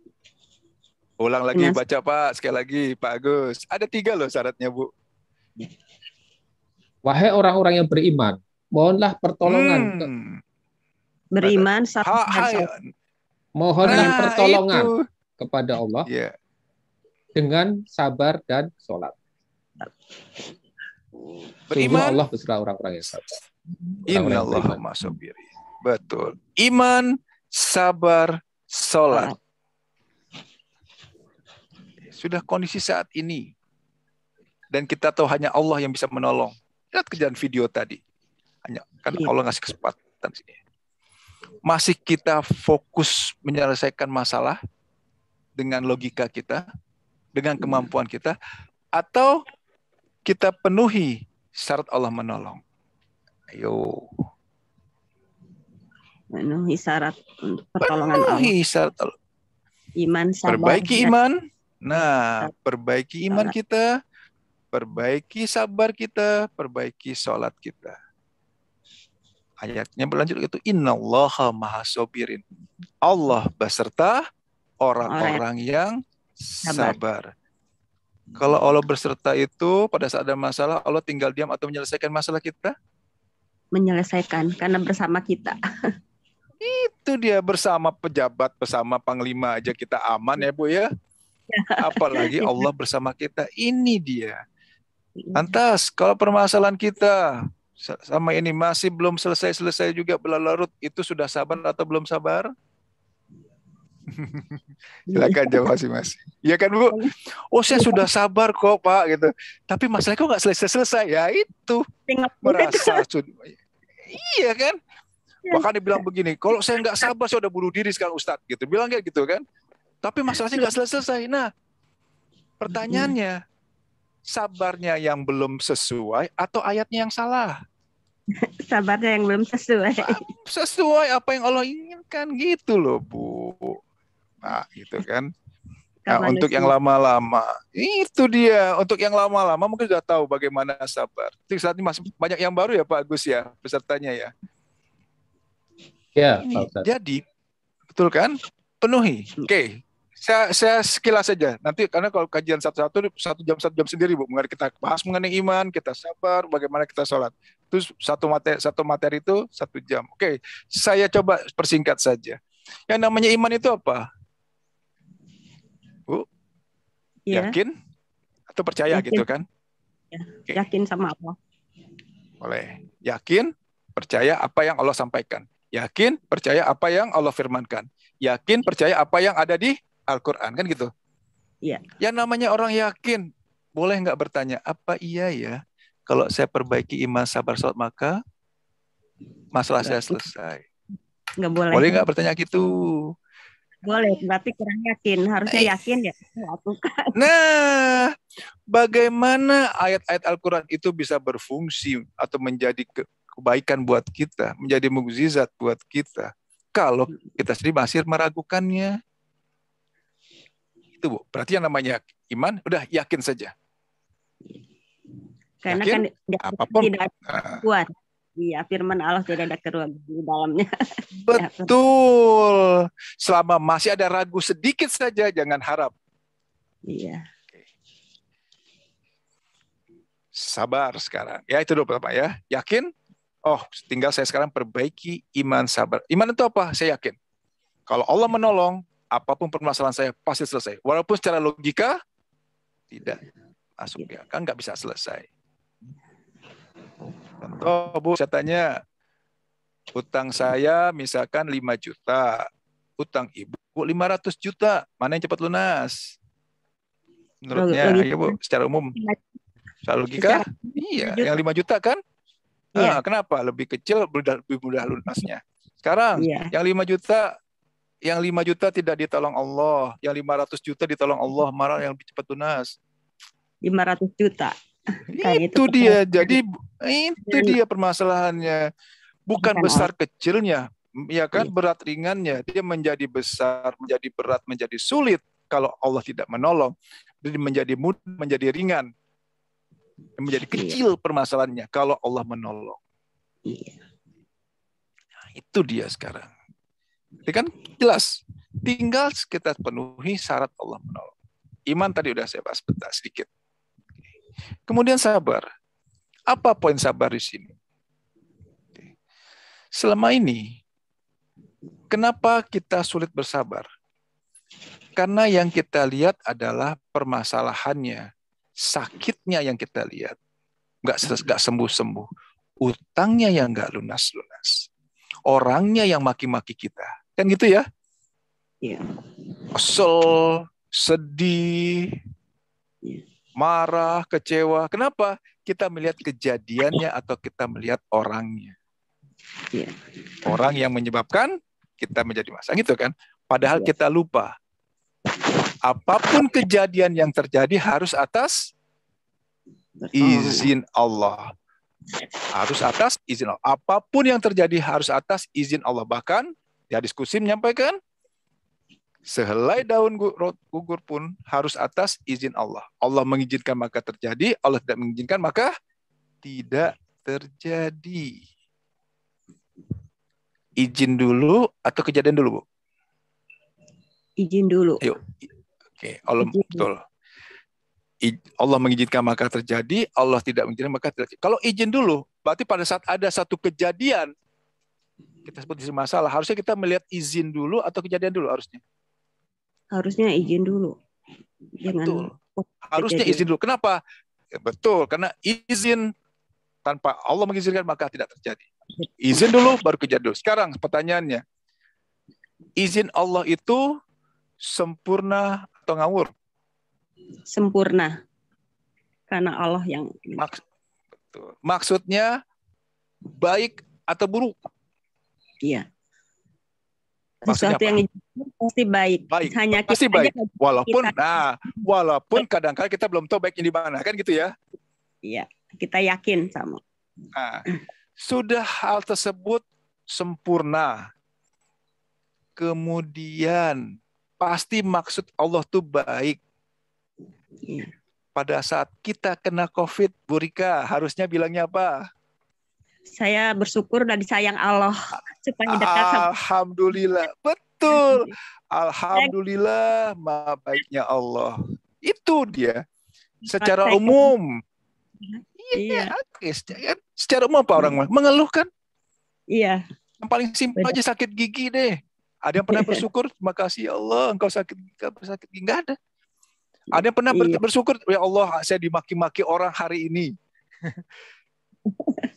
Ulang lagi baca Pak, sekali lagi Pak Agus. Ada 3 loh syaratnya Bu. Wahai orang-orang yang beriman, mohonlah pertolongan. Beriman, sabar dan sholat. Mohonlah pertolongan kepada Allah dengan sabar dan sholat. Sungguh Allah beserta orang-orang yang sabar. Innallaha ma'as-sabiri. Betul. Iman, sabar, sholat. Sudah kondisi saat ini. Dan kita tahu hanya Allah yang bisa menolong. Lihat kejadian video tadi. Hanya kan Allah ngasih kesempatan sini. Masih kita fokus menyelesaikan masalah dengan logika kita, dengan kemampuan kita, atau kita penuhi syarat Allah menolong? Ayo. Memenuhi syarat untuk pertolongan Allah. Penuhi syarat Allah. Iman, sabar. Perbaiki iman. Nah, perbaiki iman kita, perbaiki sabar kita, perbaiki sholat kita. Ayatnya berlanjut itu, innallaha mahasobirin. Allah beserta orang-orang yang sabar. Kalau Allah berserta itu pada saat ada masalah, Allah tinggal diam atau menyelesaikan masalah kita? Menyelesaikan, karena bersama kita. Itu dia, bersama pejabat, bersama panglima aja kita aman ya Bu ya. Apalagi Allah bersama kita. Ini dia. Lantas kalau permasalahan kita sama ini masih belum selesai juga berlarut, itu sudah sabar atau belum sabar? Silakan jawab masing-masing. Iya kan Bu? Oh saya sudah sabar kok Pak gitu. Tapi masalahnya kok nggak selesai-selesai? Ya itu merasa sudah. Iya kan? Bahkan dia bilang begini, kalau saya nggak sabar saya udah bunuh diri sekarang Ustadz gitu. Bilang kayak gitu kan. Tapi masalahnya nggak selesai. Nah, pertanyaannya, sabarnya yang belum sesuai atau ayatnya yang salah? Sabarnya yang belum sesuai. Sesuai apa yang Allah inginkan gitu loh Bu. Nah gitu kan. Nah, untuk yang lama-lama, itu dia. Untuk yang lama-lama mungkin sudah tahu bagaimana sabar. Saat ini masih banyak yang baru ya Pak Agus ya, pesertanya ya. Ya, jadi betul kan? Penuhi. Oke. Saya sekilas saja. Nanti karena kalau kajian satu jam sendiri Bu. Kita bahas mengenai iman, kita sabar, bagaimana kita sholat. Terus satu materi itu 1 jam. Oke. Saya coba persingkat saja. Yang namanya iman itu apa? Bu? Ya. Yakin atau percaya yakin. Gitu kan? Ya. Okay. Yakin sama apa? Boleh. Yakin, percaya apa yang Allah sampaikan. Yakin, percaya apa yang Allah firmankan. Yakin, percaya apa yang ada di Al-Quran. Kan gitu? Iya. Yang namanya orang yakin, boleh nggak bertanya, apa iya ya, kalau saya perbaiki iman, sabar, sholat, maka masalah saya selesai? Nggak boleh. Boleh nggak bertanya gitu? Boleh, berarti kurang yakin. Harusnya yakin ya lakukan. Nah, bagaimana ayat-ayat Al-Quran itu bisa berfungsi atau menjadi kebaikan buat kita, menjadi mukjizat buat kita, kalau kita sendiri masih meragukannya? Itu Bu, berarti yang namanya iman, udah yakin saja. Karena yakin, kan apapun tidak kuat. Iya, firman Allah tidak ada kerugian di dalamnya. Betul. Selama masih ada ragu sedikit saja, jangan harap. Iya. Sabar sekarang. Ya itu dulu Pak ya. Yakin? Oh, tinggal saya sekarang perbaiki iman, sabar. Iman itu apa? Saya yakin. Kalau Allah menolong, apapun permasalahan saya pasti selesai. Walaupun secara logika tidak masuk ya, kan nggak bisa selesai. Contoh Bu, saya tanya, utang saya misalkan 5 juta, utang Ibu 500 juta, mana yang cepat lunas? Menurutnya, ya Bu, secara umum, secara logika, iya, yang 5 juta kan? Iya. Kenapa? Lebih kecil, lebih mudah lunasnya. Sekarang, yang 5 juta tidak ditolong Allah, yang 500 juta ditolong Allah, malah yang lebih cepat lunas. 500 juta. Itu dia. Jadi itu dia permasalahannya. Bukan besar kecilnya, ya kan, berat ringannya. Dia menjadi besar, menjadi berat, menjadi sulit kalau Allah tidak menolong. Jadi menjadi mudah, menjadi ringan. Menjadi kecil permasalahannya kalau Allah menolong. Nah, itu dia sekarang. Itu kan jelas. Tinggal kita penuhi syarat Allah menolong. Iman tadi udah saya bahas sedikit. Kemudian sabar. Apa poin sabar di sini? Selama ini, kenapa kita sulit bersabar? Karena yang kita lihat adalah permasalahannya, sakitnya yang kita lihat, nggak sembuh-sembuh, utangnya yang nggak lunas-lunas, orangnya yang maki-maki kita, kan gitu ya? Iya. Kesel, sedih, marah, kecewa. Kenapa? Kita melihat kejadiannya atau kita melihat orangnya. Iya. Orang yang menyebabkan kita menjadi masalah gitu kan. Padahal kita lupa. Apapun kejadian yang terjadi harus atas izin Allah. Harus atas izin Allah. Apapun yang terjadi harus atas izin Allah. Bahkan ya diskusi menyampaikan sehelai daun gugur pun harus atas izin Allah. Allah mengizinkan maka terjadi, Allah tidak mengizinkan maka tidak terjadi. Izin dulu atau kejadian dulu, Bu? Izin dulu. Yuk. Oke, Allah betul. Allah mengizinkan maka terjadi, Allah tidak mengizinkan maka tidak terjadi. Kalau izin dulu, berarti pada saat ada satu kejadian, kita sebut izin masalah, harusnya kita melihat izin dulu atau kejadian dulu harusnya? Harusnya izin dulu. Betul. Harusnya izin dulu. Kenapa? Ya, betul, karena izin tanpa Allah mengizinkan maka tidak terjadi. Izin dulu, baru kejadian dulu. Sekarang pertanyaannya, izin Allah itu sempurna atau ngawur? Sempurna. Karena Allah yang maksudnya baik atau buruk? Iya. Maksudnya sesuatu yang pasti baik. Baik. Hanya pasti kita baik. aja Walaupun kadang-kadang kita belum tahu baiknya di mana, kan gitu ya? Iya, kita yakin sama. Nah, sudah hal tersebut sempurna. Kemudian pasti maksud Allah tuh baik. Iya. Pada saat kita kena COVID, Bu Rika, harusnya bilangnya apa? Saya bersyukur dan disayang Allah supaya dekat sama. Alhamdulillah, betul. Alhamdulillah, maha baiknya Allah. Itu dia. Secara umum. Iya. Secara umum apa orang mengeluh kan? Iya. Yang paling simpel aja sakit gigi deh. Ada yang pernah bersyukur, terima kasih ya Allah, engkau sakit gigi, nggak ada. Ada yang pernah bersyukur, ya Allah, saya dimaki-maki orang hari ini.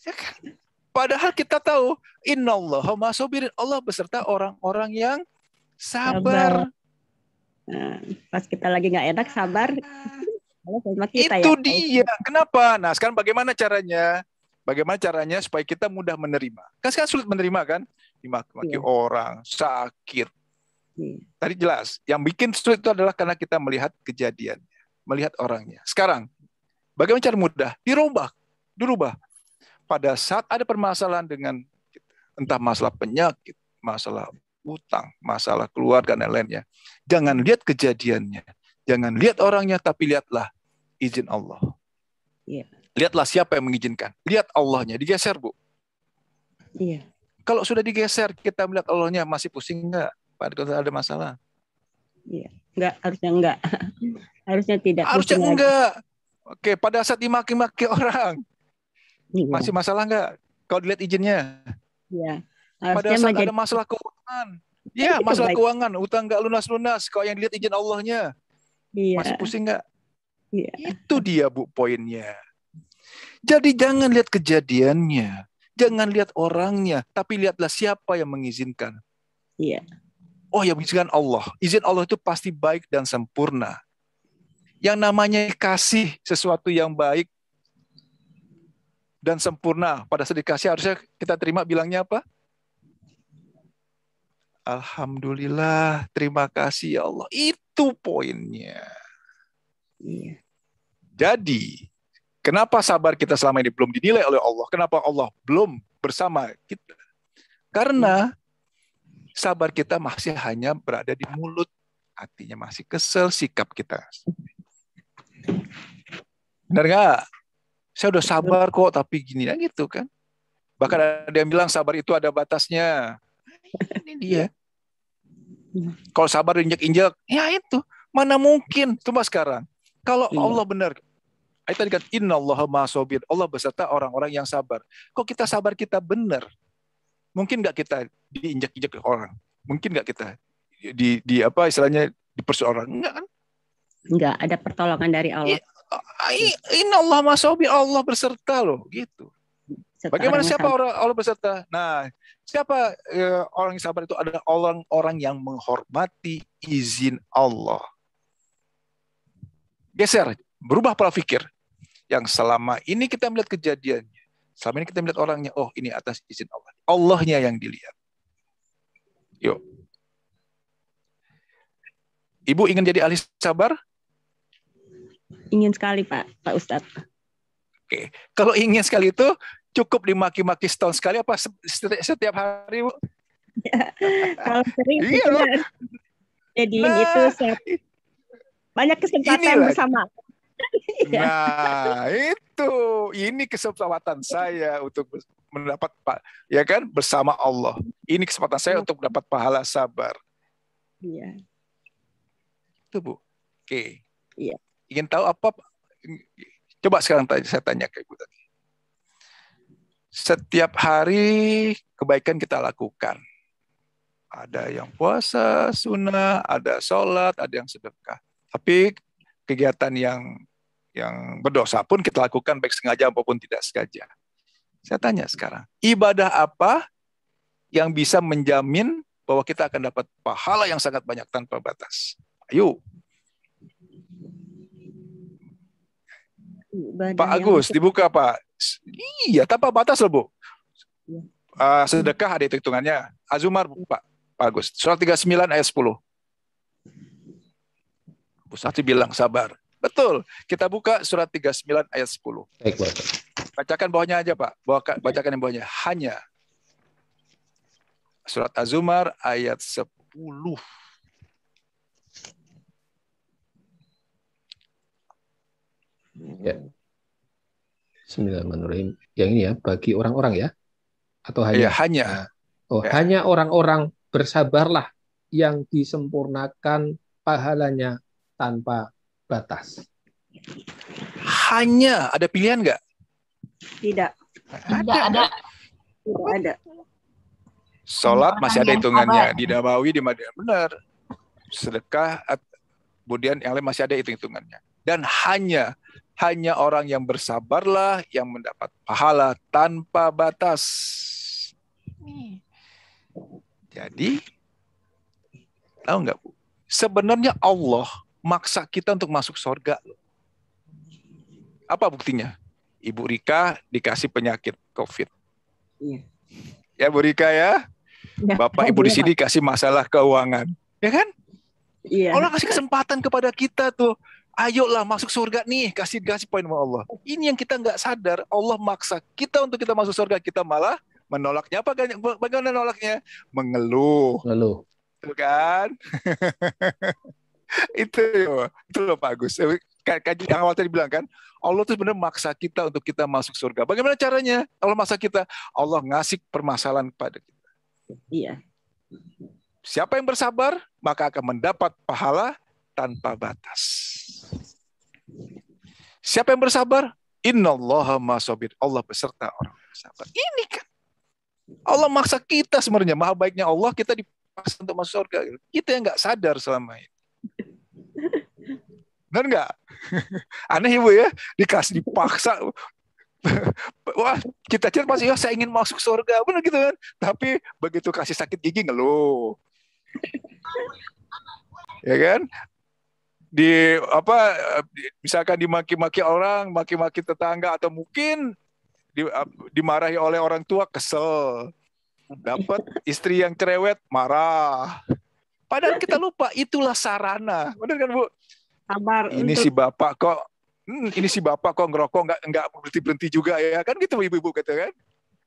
Ya kan? Padahal kita tahu, innallaha ma'asobirin, Allah beserta orang-orang yang sabar. Nah, pas kita lagi nggak enak, sabar. Kita, itu ya, dia. Kenapa? Nah, sekarang bagaimana caranya? Bagaimana caranya supaya kita mudah menerima? Kan sekarang sulit menerima kan? Dimaki-maki orang, sakit. Tadi jelas, yang bikin sulit itu adalah karena kita melihat kejadiannya, melihat orangnya. Sekarang, bagaimana cara mudah? Dirubah. Pada saat ada permasalahan dengan kita, entah masalah penyakit, masalah utang, masalah keluarga dan lainnya, jangan lihat kejadiannya, jangan lihat orangnya, tapi lihatlah izin Allah. Iya. Lihatlah siapa yang mengizinkan. Lihat Allahnya, digeser, Bu. Iya. Kalau sudah digeser, kita melihat Allahnya, masih pusing nggak? Pada ada masalah. Iya. Enggak, harusnya enggak. Harusnya tidak. Harusnya enggak. Oke, pada saat dimaki-maki orang, iya. Masih masalah nggak? Kalau dilihat izinnya. Iya. Pada saat ada masalah keuangan. Ya, masalah keuangan, utang nggak lunas-lunas. Kalau yang dilihat izin Allahnya, masih pusing nggak? Iya. Itu dia, Bu, poinnya. Jadi jangan lihat kejadiannya, jangan lihat orangnya, tapi lihatlah siapa yang mengizinkan. Iya. Oh, yang mengizinkan Allah. Izin Allah itu pasti baik dan sempurna. Yang namanya kasih sesuatu yang baik dan sempurna, pada saat dikasih harusnya kita terima, bilangnya apa? Alhamdulillah, terima kasih ya Allah. Itu poinnya. Iya. Jadi, kenapa sabar kita selama ini belum dinilai oleh Allah? Kenapa Allah belum bersama kita? Karena sabar kita masih hanya berada di mulut. Hatinya masih kesel, sikap kita. Benar nggak? Saya udah sabar kok, tapi gini ya gitu kan. Bahkan ada yang bilang sabar itu ada batasnya. Ini dia. Kalau sabar injek-injek, ya itu. Mana mungkin. Coba sekarang. Kalau Allah benar. Ayat tadi kan, innallaha ma'asobir. Allah beserta orang-orang yang sabar. Kok kita sabar kita benar? Mungkin nggak kita diinjak-injak orang? Mungkin nggak kita di apa istilahnya dipersulit orang? Enggak kan? Enggak, ada pertolongan dari Allah. Innallaha ma'asobir. Allah beserta loh, gitu. Bagaimana siapa Allah beserta? Nah, siapa orang yang sabar itu adalah orang-orang yang menghormati izin Allah. Geser, berubah pola pikir. Yang selama ini kita melihat kejadiannya, selama ini kita melihat orangnya, oh ini atas izin Allah. Allahnya yang dilihat. Yuk. Ibu ingin jadi ahli sabar? Ingin sekali Pak Ustadz. Oke. Kalau ingin sekali itu cukup dimaki-maki setahun sekali apa setiap hari, Bu? Kalau sering Iya, jadiin itu banyak kesempatan bersama. Nah, ini kesempatan saya untuk mendapat bersama Allah. Ini kesempatan saya untuk mendapat pahala sabar. Iya. Itu, Bu. Oke. Iya. Ingin tahu apa? Coba sekarang saya tanya ke Ibu tadi. Setiap hari kebaikan kita lakukan. Ada yang puasa, sunnah, ada sholat, ada yang sedekah. Tapi kegiatan yang berdosa pun kita lakukan baik sengaja maupun tidak sengaja. Saya tanya sekarang, ibadah apa yang bisa menjamin bahwa kita akan dapat pahala yang sangat banyak tanpa batas? Ayo. Pak Agus, dibuka Pak. Iya, tanpa batas loh, Bu. Sedekah ada hitungannya. Azumar, Pak Agus. Surat 39 ayat 10. Bu Sakti bilang sabar. Betul. Kita buka surat 39 ayat 10. Baik, Pak. Bacakan bawahnya aja, Pak. Bacakan yang bawahnya. Hanya. Surat Az-Zumar ayat 10. Ya. Bismillahirrahmanirrahim. Yang ini ya, bagi orang-orang ya? Atau hanya? Ya, hanya. Oh, ya. Hanya orang-orang bersabarlah yang disempurnakan pahalanya tanpa batas. Hanya. Ada pilihan nggak? Tidak. Ada. Tidak ada. Sholat masih ada hitungannya. Di Nabawi, di Madinah. Benar. Sedekah, kemudian yang lain masih ada hitung-hitungannya. Dan hanya orang yang bersabarlah yang mendapat pahala tanpa batas. Jadi, tahu nggak, Bu? Sebenarnya Allah maksa kita untuk masuk surga. Apa buktinya? Ibu Rika dikasih penyakit COVID. Iya. Ya, Bu Rika ya. Bapak Ibu di sini kasih masalah keuangan. Ya kan? Iya. Allah kasih kesempatan kepada kita tuh. Ayolah masuk surga nih, kasih poin sama Allah. Ini yang kita nggak sadar, Allah maksa kita untuk kita masuk surga, kita malah menolaknya. Bagaimana menolaknya? Mengeluh. Itu kan? itu loh Pak Agus. Kaji yang awal tadi bilang kan, Allah tuh sebenarnya maksa kita untuk kita masuk surga. Bagaimana caranya? Allah maksa kita, Allah ngasih permasalahan kepada kita. Iya. Siapa yang bersabar, maka akan mendapat pahala tanpa batas. Siapa yang bersabar? Innallaha ma'as-sabir. Allah beserta orang bersabar. Ini kan Allah maksa kita sebenarnya. Maha baiknya Allah, kita dipaksa untuk masuk surga. Kita yang nggak sadar selama ini. Benar nggak? Aneh Ibu ya, dipaksa. Wah, cita-cita pasti saya ingin masuk surga, benar gitu kan? Tapi begitu kasih sakit gigi ngeluh. Ya kan? Misalkan dimaki-maki orang, maki-maki tetangga, atau mungkin dimarahi oleh orang tua, kesel. Dapat istri yang cerewet, marah. Padahal kita lupa itulah sarana. Benar kan, Bu? Sabar. Ini si bapak kok ngerokok nggak berhenti juga ya, kan gitu ibu-ibu kata kan.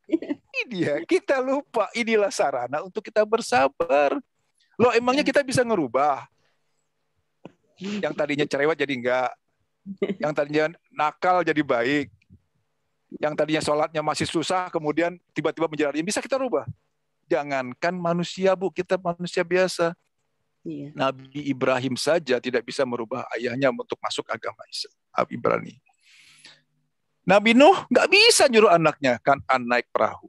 Ini dia, kita lupa inilah sarana untuk kita bersabar. Loh, emangnya kita bisa ngerubah? Yang tadinya cerewet jadi enggak. Yang tadinya nakal jadi baik. Yang tadinya sholatnya masih susah, kemudian tiba-tiba menjadi rajin. Bisa kita rubah. Jangankan manusia, Bu, kita manusia biasa. Iya. Nabi Ibrahim saja tidak bisa merubah ayahnya untuk masuk agama Islam. Ibrani. Nabi Nuh nggak bisa nyuruh anaknya kan naik perahu.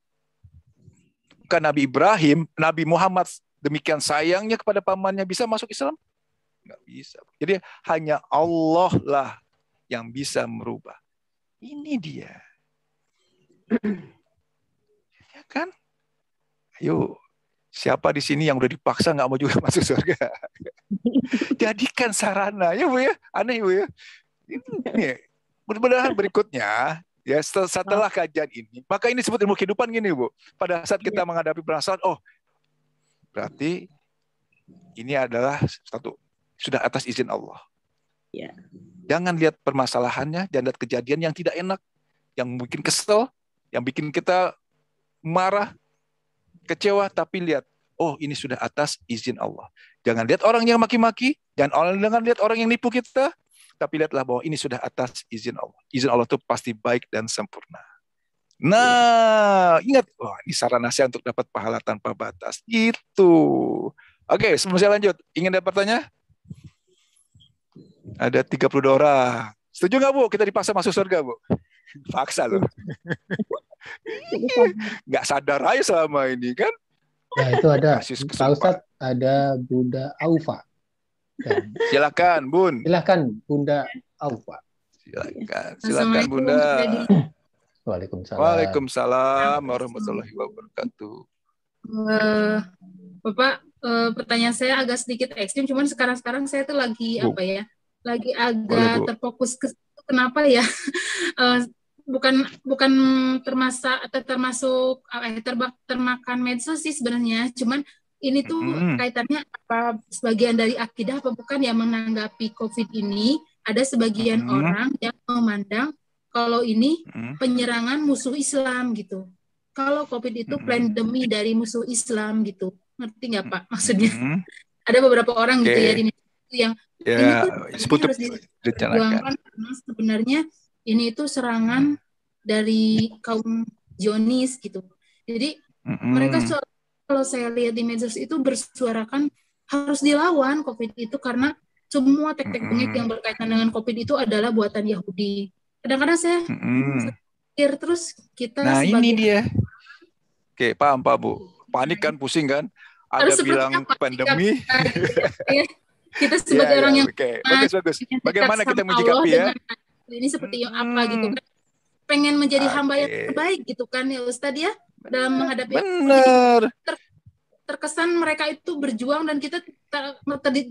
Bukan Nabi Ibrahim, Nabi Muhammad demikian sayangnya kepada pamannya bisa masuk Islam? Nggak bisa. Jadi hanya Allah lah yang bisa merubah. Ini dia. Ya kan? Ayo, siapa di sini yang udah dipaksa nggak mau juga masuk surga? Jadikan sarana, ya Bu ya. Aneh Bu ya. Ini mudah-mudahan berikutnya Ya, setelah kajian ini, maka ini disebut ilmu kehidupan gini, Bu. Pada saat kita menghadapi permasalahan, oh, berarti ini adalah satu sudah atas izin Allah. Ya. Jangan lihat permasalahannya, jangan lihat kejadian yang tidak enak, yang bikin kesel, yang bikin kita marah, kecewa, tapi lihat, oh ini sudah atas izin Allah. Jangan lihat orang yang maki-maki, jangan lihat orang yang nipu kita, tapi lihatlah bahwa ini sudah atas izin Allah. Izin Allah itu pasti baik dan sempurna. Nah, ingat, wah ini sarana saya untuk dapat pahala tanpa batas. Itu. Oke, sebelum saya lanjut, ingin dapat tanya? Ada 32 orang. Setuju nggak, Bu? Kita dipaksa masuk surga, Bu? Paksa loh. Nggak sadar aja selama ini, kan? Ya, itu ada. Pak Ustadz, ada Bunda Aufa. Silakan, Bun. Silakan, Bunda Aufa. Silakan, Bunda. Waalaikumsalam. Waalaikumsalam warahmatullahi wabarakatuh. Bapak, pertanyaan saya agak sedikit ekstrim, cuman sekarang saya tuh lagi apa ya? Lagi agak terfokus ke kenapa ya? bukan termasuk termakan medsos sih sebenarnya, cuman ini tuh kaitannya apa sebagian dari akidah apa bukan yang menanggapi COVID ini, ada sebagian orang yang memandang kalau ini penyerangan musuh Islam gitu. Kalau COVID itu pandemi dari musuh Islam gitu. Ngerti nggak Pak maksudnya? Ada beberapa orang gitu ya di yang ini tuh harus diperjuangkan karena sebenarnya ini itu serangan dari kaum Zionis gitu. Jadi mereka kalau saya lihat di medsos itu bersuarakan harus dilawan COVID itu karena semua tek-tek bengek yang berkaitan dengan COVID itu adalah buatan Yahudi. Kadang-kadang saya pikir terus kita ini dia. Oke, paham Pak Bu. Panik kan, pusing kan? Ada bilang pandemi. Kita sebagai orang yang bagus. Bagaimana kita menyikapi ya? Ini seperti apa gitu kan? Pengen menjadi hamba yang terbaik gitu kan ya Ustadz ya? Dalam menghadapi benar. Terkesan mereka itu berjuang dan kita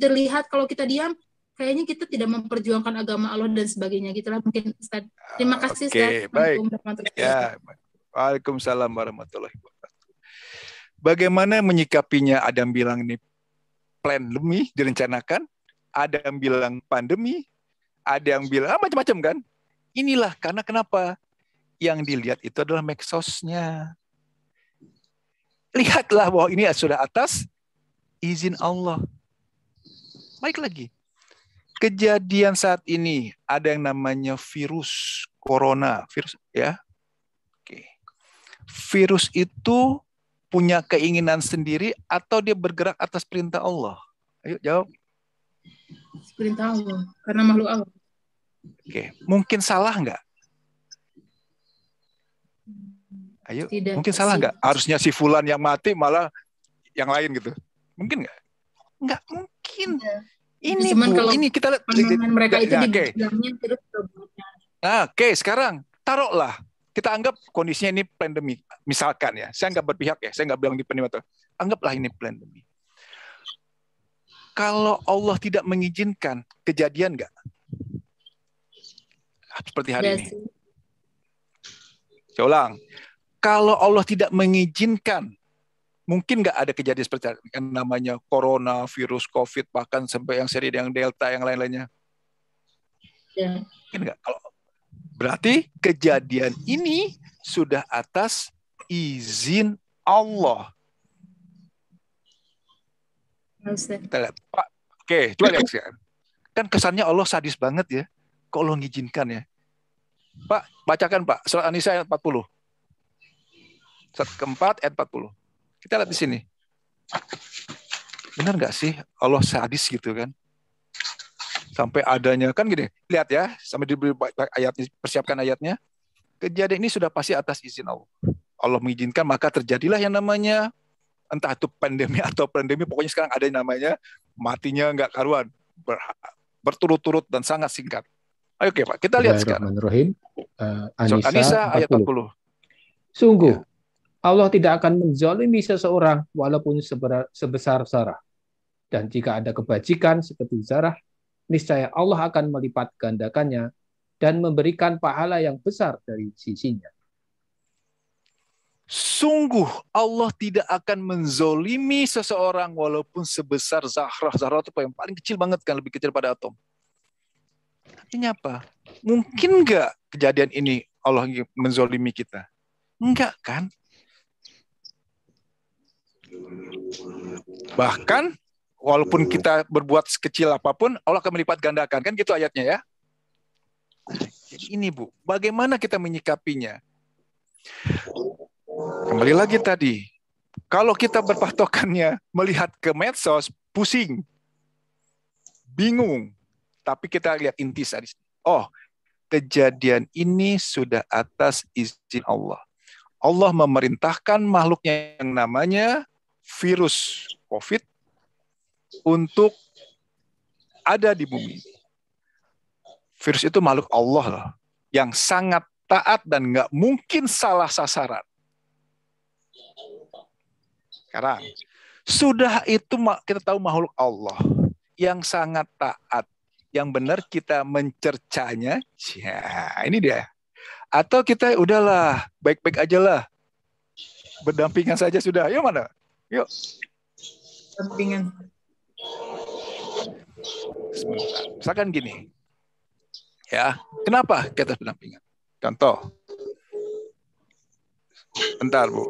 terlihat kalau kita diam kayaknya kita tidak memperjuangkan agama Allah dan sebagainya gitulah mungkin Ustaz. Terima kasih Ustaz. Baik. Ya. Waalaikumsalam warahmatullahi wabarakatuh. Bagaimana menyikapinya? Ada yang bilang ini pandemi direncanakan, ada yang bilang pandemi, ada yang bilang macam-macam kan? Inilah karena kenapa? Yang dilihat itu adalah medsosnya. Lihatlah bahwa ini sudah atas izin Allah. Baik lagi. Kejadian saat ini ada yang namanya virus corona, virus ya. Oke. Virus itu punya keinginan sendiri atau dia bergerak atas perintah Allah? Ayo jawab. Perintah Allah, karena makhluk Allah. Oke, mungkin salah nggak? Ayo, tidak, mungkin salah nggak? Harusnya si Fulan yang mati malah yang lain gitu. Mungkin nggak? Nggak mungkin. Ya. Ini Bu, ini kita lihat. Mereka itu dibilangnya terus. Oke, sekarang taruhlah. Kita anggap kondisinya ini pandemi. Misalkan ya, saya nggak berpihak ya. Saya nggak bilang di pandemi. Anggaplah ini pandemi. Kalau Allah tidak mengizinkan, kejadian nggak? Seperti hari ini. Saya ulang. Kalau Allah tidak mengizinkan, mungkin nggak ada kejadian seperti yang namanya corona, virus, COVID, bahkan sampai yang seri yang delta, yang lain-lainnya. Ya. Mungkin nggak? Kalau berarti kejadian ini sudah atas izin Allah. Kita lihat, Pak. Oke, coba lihat sekarang. Kan kesannya Allah sadis banget ya. Kok Allah mengizinkan ya? Pak, bacakan Pak, surat An-Nisa ayat 40. Surat keempat ayat 40. Kita lihat di sini. Benar nggak sih Allah sadis gitu kan? Sampai adanya kan gini. Lihat ya, sampai diberi ayatnya, persiapkan ayatnya. Kejadian ini sudah pasti atas izin Allah. Allah mengizinkan maka terjadilah yang namanya entah itu pandemi atau pandemi, pokoknya sekarang ada yang namanya matinya nggak karuan, berturut-turut dan sangat singkat. Oke Pak, kita lihat sekarang. An-Nisa ayat 40. Sungguh, Allah tidak akan menzalimi seseorang walaupun sebesar zarah. Dan jika ada kebajikan seperti zarah, niscaya Allah akan melipat gandakannya dan memberikan pahala yang besar dari sisinya. Sungguh Allah tidak akan menzolimi seseorang walaupun sebesar zarah. Zarah itu yang paling kecil banget kan, lebih kecil pada atom. Artinya apa? Mungkin nggak kejadian ini Allah menzolimi kita? Enggak kan? Bahkan walaupun kita berbuat sekecil apapun, Allah akan melipat gandakan. Kan gitu ayatnya ya? Jadi ini Bu, bagaimana kita menyikapinya? Kembali lagi tadi, kalau kita berpatokannya melihat ke medsos, pusing, bingung. Tapi kita lihat inti tadi. Oh, kejadian ini sudah atas izin Allah. Allah memerintahkan makhluknya yang namanya virus COVID untuk ada di bumi. Virus itu makhluk Allah loh, yang sangat taat dan nggak mungkin salah sasaran. Sekarang, sudah itu kita tahu makhluk Allah yang sangat taat, yang benar kita mencercanya, ya ini dia. Atau kita udahlah, baik-baik aja lah, berdampingan saja sudah. Yuk mana? Yuk. Dampingan. Misalkan gini, ya, kenapa kita berdampingan? Contoh, bentar Bu.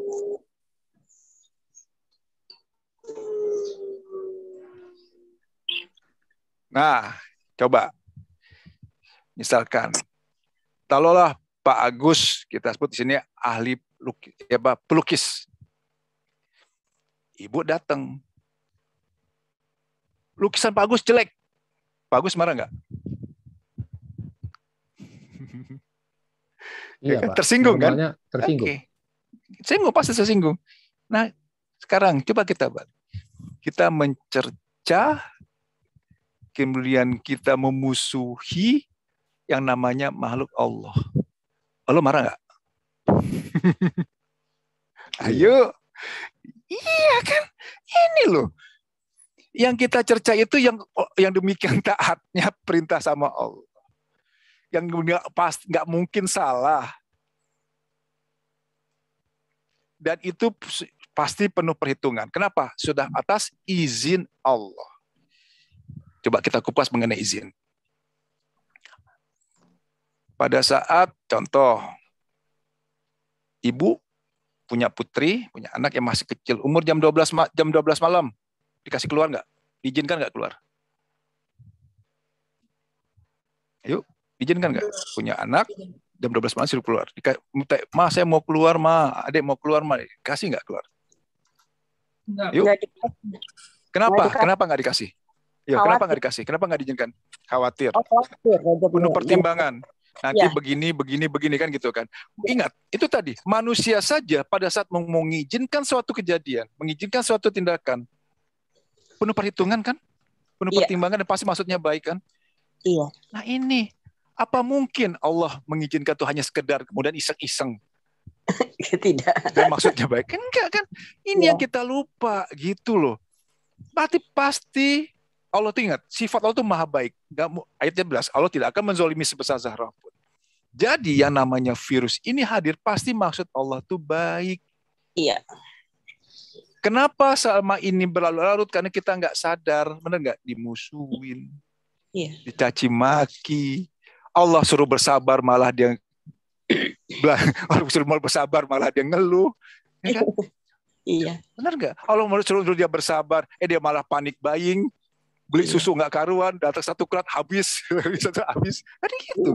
Nah, coba, misalkan, taruhlah Pak Agus, kita sebut di sini ahli pelukis. Ibu datang, lukisan Pak Agus jelek, Pak Agus marah nggak? Iya, ya kan? Pak. Tersinggung kan? Tersinggung. Okay. Tersinggung, pasti tersinggung. Nah, sekarang coba kita mencerca, kemudian kita memusuhi yang namanya makhluk Allah. Allah marah nggak? Ayo. Iya kan? Ini loh. Yang kita cerca itu yang demikian taatnya perintah sama Allah. Yang nggak mungkin salah. Dan itu pasti penuh perhitungan. Kenapa? Sudah atas izin Allah. Coba kita kupas mengenai izin. Pada saat contoh, ibu punya putri, punya anak yang masih kecil, umur jam 12 malam, dikasih keluar nggak? Diizinkan nggak keluar? Ayo, diizinkan nggak? Punya anak, jam 12 malam suruh keluar. Ma, saya mau keluar, Ma. Adik mau keluar, Ma. Kasih nggak keluar? Yuk. Kenapa? Kenapa nggak dikasih? Yo, kenapa nggak dikasih? Kenapa nggak diizinkan? Khawatir. Penuh pertimbangan. Nanti begini kan gitu kan. Ingat, itu tadi, manusia saja pada saat mengizinkan suatu kejadian, mengizinkan suatu tindakan, penuh perhitungan kan? Penuh pertimbangan dan pasti maksudnya baik kan? Iya. Nah ini, apa mungkin Allah mengizinkan itu hanya sekedar kemudian iseng-iseng? Tidak. Dan maksudnya baik? Enggak kan? Ini yang kita lupa gitu loh. Berarti pasti Allah tuh ingat, sifat Allah tuh maha baik. Ayatnya 11, Allah tidak akan menzolimi sebesar zarah pun. Jadi yang namanya virus ini hadir, pasti maksud Allah tuh baik. Iya. Kenapa selama ini berlarut-larut? Karena kita nggak sadar, benar nggak? Dimusuhin, dicaci maki. Allah suruh bersabar, malah dia ngeluh. Ya kan? Iya. Benar nggak? Allah suruh dia bersabar, dia malah panik buying. Beli susu nggak karuan, datang satu kerat habis, habis. Kan gitu.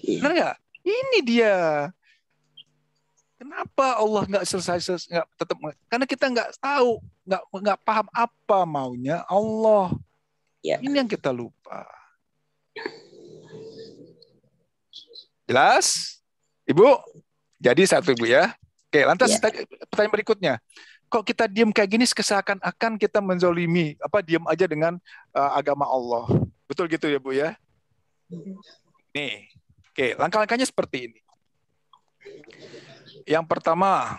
Benar nggak? Ini dia. Kenapa Allah nggak selesai nggak tetap? Karena kita nggak tahu, nggak paham apa maunya Allah. Ya. Ini yang kita lupa. Jelas, Ibu? Jadi satu Ibu ya. Oke, lantas pertanyaan berikutnya. Kok kita diam kayak gini seakan-akan kita menzolimi, diam aja dengan agama Allah. Betul gitu ya Bu ya? Nih, oke, langkah-langkahnya seperti ini. Yang pertama,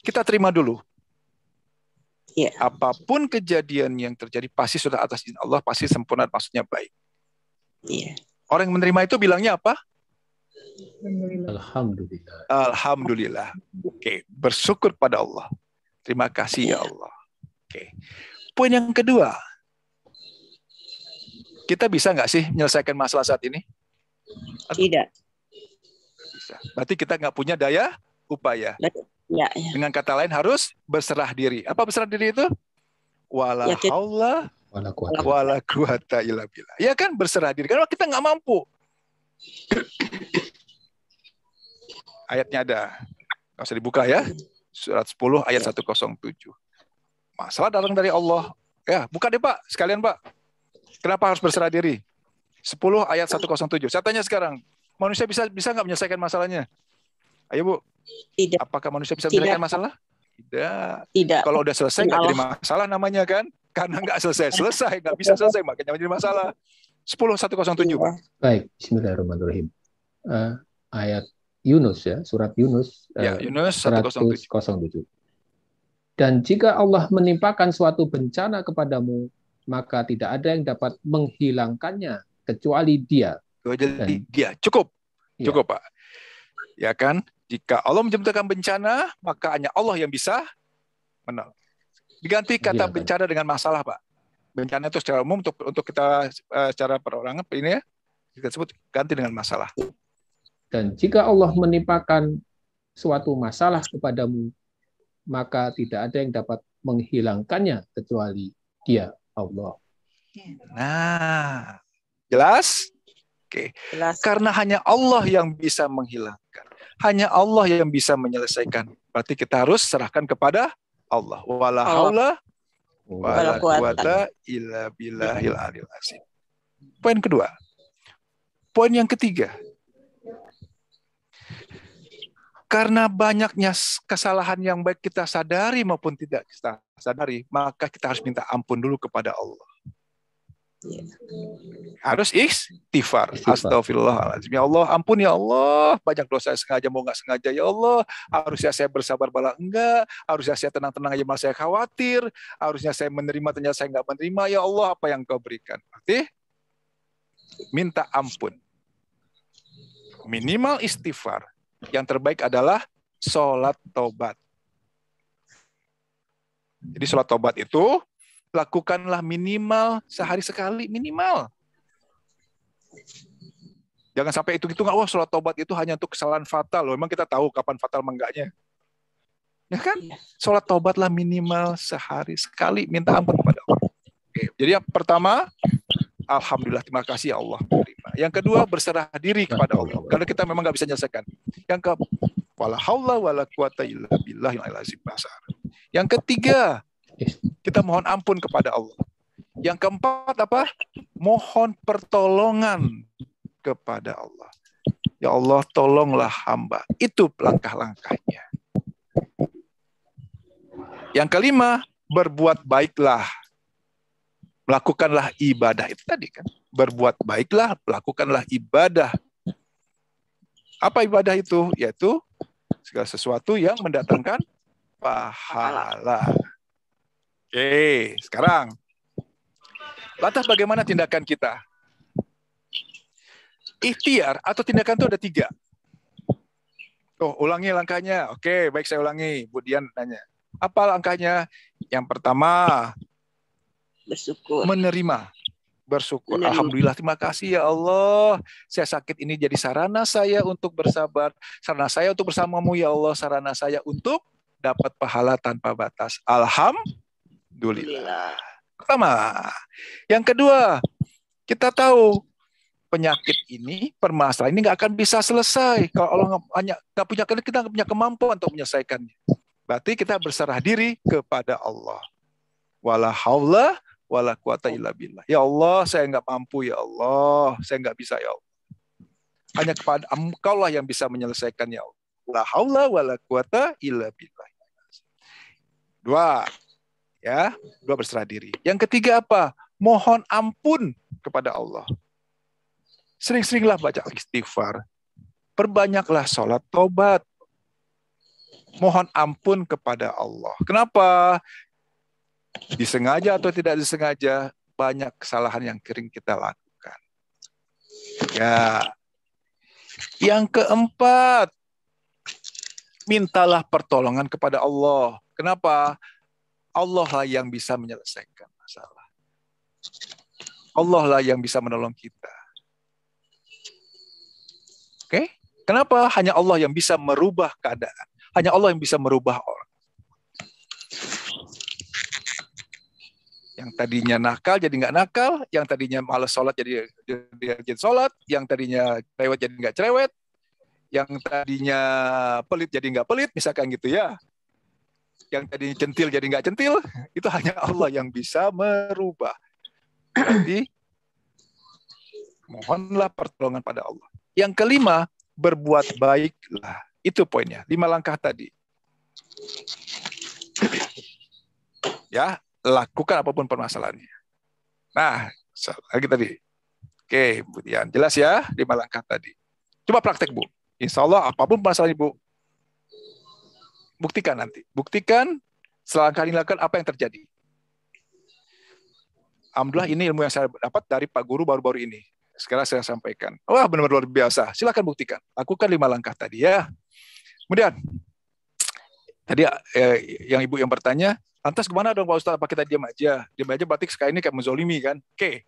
kita terima dulu. Apapun kejadian yang terjadi pasti sudah atas izin Allah, pasti sempurna, maksudnya baik. Iya. Orang yang menerima itu bilangnya apa? Alhamdulillah. Alhamdulillah. Oke, bersyukur pada Allah. Terima kasih ya Allah. Oke. Poin yang kedua, kita bisa nggak sih menyelesaikan masalah saat ini? Tidak. Bisa. Berarti kita nggak punya daya upaya. Ya. Dengan kata lain harus berserah diri. Apa berserah diri itu? Wala haula wala quwata illa billah. Ya kan, berserah diri. Karena kita nggak mampu. Ayatnya ada. Nggak usah dibuka ya. Surat 10 ayat 107. Masalah datang dari Allah. Ya, buka deh Pak. Sekalian Pak. Kenapa harus berserah diri? 10 ayat 107. Saya tanya sekarang. Manusia bisa nggak menyelesaikan masalahnya? Ayo Bu. Tidak. Apakah manusia bisa menyelesaikan masalah? Tidak. Kalau udah selesai nggak jadi masalah namanya kan? Karena nggak selesai, nggak bisa selesai, makanya jadi masalah. 10.107 Pak. Baik, Bismillahirrahmanirrahim. Ayat Yunus ya, surat Yunus. Yunus 107. Dan jika Allah menimpakan suatu bencana kepadamu, maka tidak ada yang dapat menghilangkannya kecuali Dia. Jadi Dia cukup Pak. Ya kan? Jika Allah menciptakan bencana, maka hanya Allah yang bisa menolong. Diganti kata bencana dengan masalah, Pak. Bencana itu secara umum untuk kita secara perorangan ini ya, kita sebut ganti dengan masalah. Dan jika Allah menimpakan suatu masalah kepadamu, maka tidak ada yang dapat menghilangkannya kecuali Dia, Allah. Nah, jelas? Oke. Karena hanya Allah yang bisa menghilangkan. Hanya Allah yang bisa menyelesaikan. Berarti kita harus serahkan kepada Allah. Wala haula wala quwata illa billahil aliyil azim. Poin kedua. Poin yang ketiga. Karena banyaknya kesalahan yang baik kita sadari maupun tidak kita sadari, maka kita harus minta ampun dulu kepada Allah. Harus istighfar. Astagfirullahaladzim. Ya Allah, ampun ya Allah. Banyak dosa sengaja mau nggak sengaja ya Allah. Harusnya saya bersabar malah enggak. Harusnya saya tenang-tenang aja malah saya khawatir. Harusnya saya menerima ternyata saya nggak menerima. Ya Allah, apa yang Kau berikan? Berarti minta ampun. Minimal istighfar. Yang terbaik adalah sholat taubat. Jadi sholat taubat itu lakukanlah minimal sehari sekali, minimal. Jangan sampai itu nggak, wah sholat taubat itu hanya untuk kesalahan fatal. Loh, memang kita tahu kapan fatal menggaknya. Ya kan? Sholat taubatlah minimal sehari sekali, minta ampun kepada Allah. Oke. Jadi yang pertama, alhamdulillah, terima kasih ya Allah. Yang kedua, berserah diri kepada Allah. Karena kita memang nggak bisa menyelesaikan. Yang keempat, wala haula wala quwata illa billahil azim. Yang ketiga, kita mohon ampun kepada Allah. Yang keempat apa? Mohon pertolongan kepada Allah. Ya Allah, tolonglah hamba. Itu langkah-langkahnya. Yang kelima, berbuat baiklah. Melakukanlah ibadah. Itu tadi kan. Berbuat baiklah, lakukanlah ibadah. Apa ibadah itu? Yaitu segala sesuatu yang mendatangkan pahala. Oke, sekarang. Lantas bagaimana tindakan kita? Ikhtiar atau tindakan itu ada 3. Oh, ulangi langkahnya. Oke, baik saya ulangi. Bu Dian nanya. Apa langkahnya? Yang pertama, bersyukur. Menerima. Bersyukur. Alhamdulillah, terima kasih ya Allah. Saya sakit ini jadi sarana saya untuk bersabar. Sarana saya untuk bersamamu ya Allah. Sarana saya untuk dapat pahala tanpa batas. Alhamdulillah. Pertama. Yang kedua, kita tahu penyakit ini, permasalahan ini nggak akan bisa selesai. Kalau Allah nggak punya, kita nggak punya kemampuan untuk menyelesaikannya. Berarti kita berserah diri kepada Allah. Wala haula wala quwata illa billah. Ya Allah, saya nggak mampu ya Allah. Saya nggak bisa ya Allah. Hanya kepada Engkau lah yang bisa menyelesaikan ya Allah. La haula wala quwata illa billah. 2. Ya, 2 berserah diri. Yang ketiga apa? Mohon ampun kepada Allah. Sering-seringlah baca istighfar. Perbanyaklah sholat taubat. Mohon ampun kepada Allah. Kenapa? Disengaja atau tidak disengaja, banyak kesalahan yang sering kita lakukan. Ya. Yang keempat, mintalah pertolongan kepada Allah. Kenapa? Allah lah yang bisa menyelesaikan masalah. Allah lah yang bisa menolong kita. Oke? Kenapa? Hanya Allah yang bisa merubah keadaan. Hanya Allah yang bisa merubah orang. Yang tadinya nakal jadi nggak nakal, yang tadinya malas sholat jadi rajin sholat, yang tadinya cerewet jadi nggak cerewet, yang tadinya pelit jadi nggak pelit, misalkan gitu ya. Yang tadinya centil jadi nggak centil, itu hanya Allah yang bisa merubah. Berarti mohonlah pertolongan pada Allah. Yang kelima, berbuat baiklah. Itu poinnya, 5 langkah tadi. Ya, lakukan apapun permasalahannya. Nah, lagi tadi. Oke, kemudian jelas ya 5 langkah tadi. Coba praktek, Bu. Insya Allah apapun permasalahan Ibu, buktikan nanti. Buktikan selangkah ini lakukan apa yang terjadi. Alhamdulillah ini ilmu yang saya dapat dari Pak Guru baru-baru ini. Sekarang saya sampaikan. Wah, benar-benar luar biasa. Silakan buktikan. Lakukan 5 langkah tadi ya. Kemudian, tadi yang Ibu yang bertanya, lantas kemana dong Pak Ustaz? Apa kita diam aja? Diam aja berarti sekali ini kayak menzolimi kan? Oke.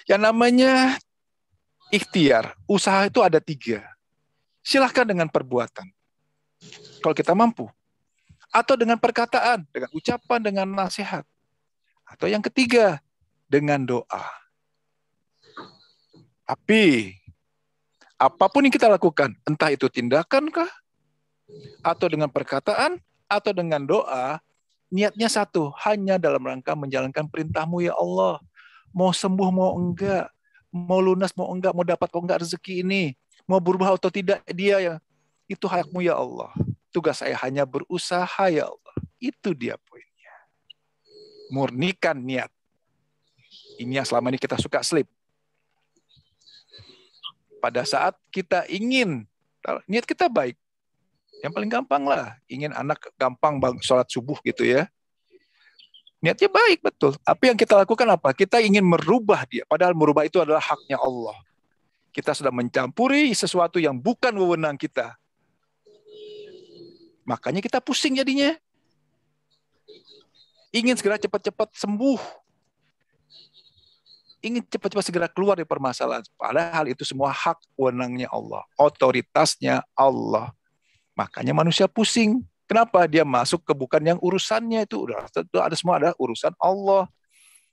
Yang namanya ikhtiar, usaha itu ada 3. Silahkan dengan perbuatan. Kalau kita mampu. Atau dengan perkataan, dengan ucapan, dengan nasihat. Atau yang ketiga, dengan doa. Tapi, apapun yang kita lakukan, entah itu tindakan kah, atau dengan perkataan, atau dengan doa, niatnya satu, hanya dalam rangka menjalankan perintah-Mu ya Allah. Mau sembuh, mau enggak, mau lunas, mau enggak, mau dapat, mau enggak rezeki ini, mau berubah atau tidak dia ya, itu hak-Mu ya Allah. Tugas saya hanya berusaha ya Allah. Itu dia poinnya. Murnikan niat. Ini yang selama ini kita suka slip. Pada saat kita ingin, niat kita baik. Yang paling gampang lah, ingin anak gampang sholat subuh gitu ya. Niatnya baik, betul. Tapi yang kita lakukan apa? Kita ingin merubah dia. Padahal merubah itu adalah haknya Allah. Kita sudah mencampuri sesuatu yang bukan wewenang kita. Makanya kita pusing jadinya. Ingin segera cepat-cepat sembuh. Ingin cepat-cepat segera keluar dari permasalahan. Padahal itu semua hak wewenangnya Allah. Otoritasnya Allah. Makanya manusia pusing. Kenapa? Dia masuk ke bukan yang urusannya itu. Ada semua ada urusan Allah.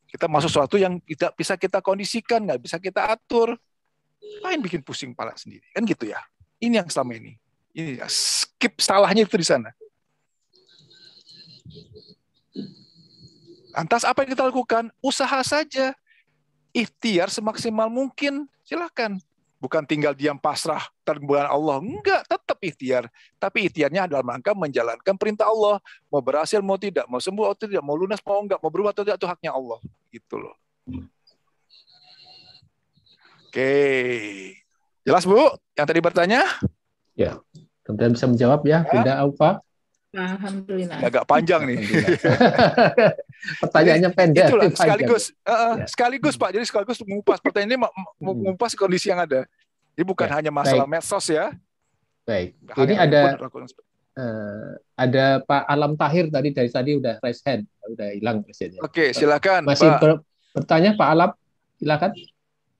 Kita masuk sesuatu yang tidak bisa kita kondisikan, nggak bisa kita atur. Lain bikin pusing kepala sendiri. Kan gitu ya. Ini yang selama ini. Ini skip salahnya itu di sana. Lantas apa yang kita lakukan? Usaha saja. Ikhtiar semaksimal mungkin. Silakan. Bukan tinggal diam pasrah terbukan Allah. Enggak, tetap ikhtiar. Tapi ikhtiarnya adalah rangka menjalankan perintah Allah. Mau berhasil, mau tidak. Mau sembuh atau tidak. Mau lunas, mau enggak. Mau berubah atau tidak. Itu haknya Allah. Gitu loh. Oke. Jelas, Bu? Yang tadi bertanya? Ya. Kemudian bisa menjawab ya, Bunda Aufa. Alhamdulillah. Agak panjang nih. Pertanyaannya pendek. Itulah, sekaligus Pak. Jadi sekaligus mengupas. Pertanyaan ini mengupas kondisi yang ada. Jadi bukan hanya masalah medsos ya. Baik. Ini ada Pak Alam Tahir tadi dari tadi udah raise hand, udah hilang presidennya. Oke, silakan. Masih bertanya Pak Alam, silakan.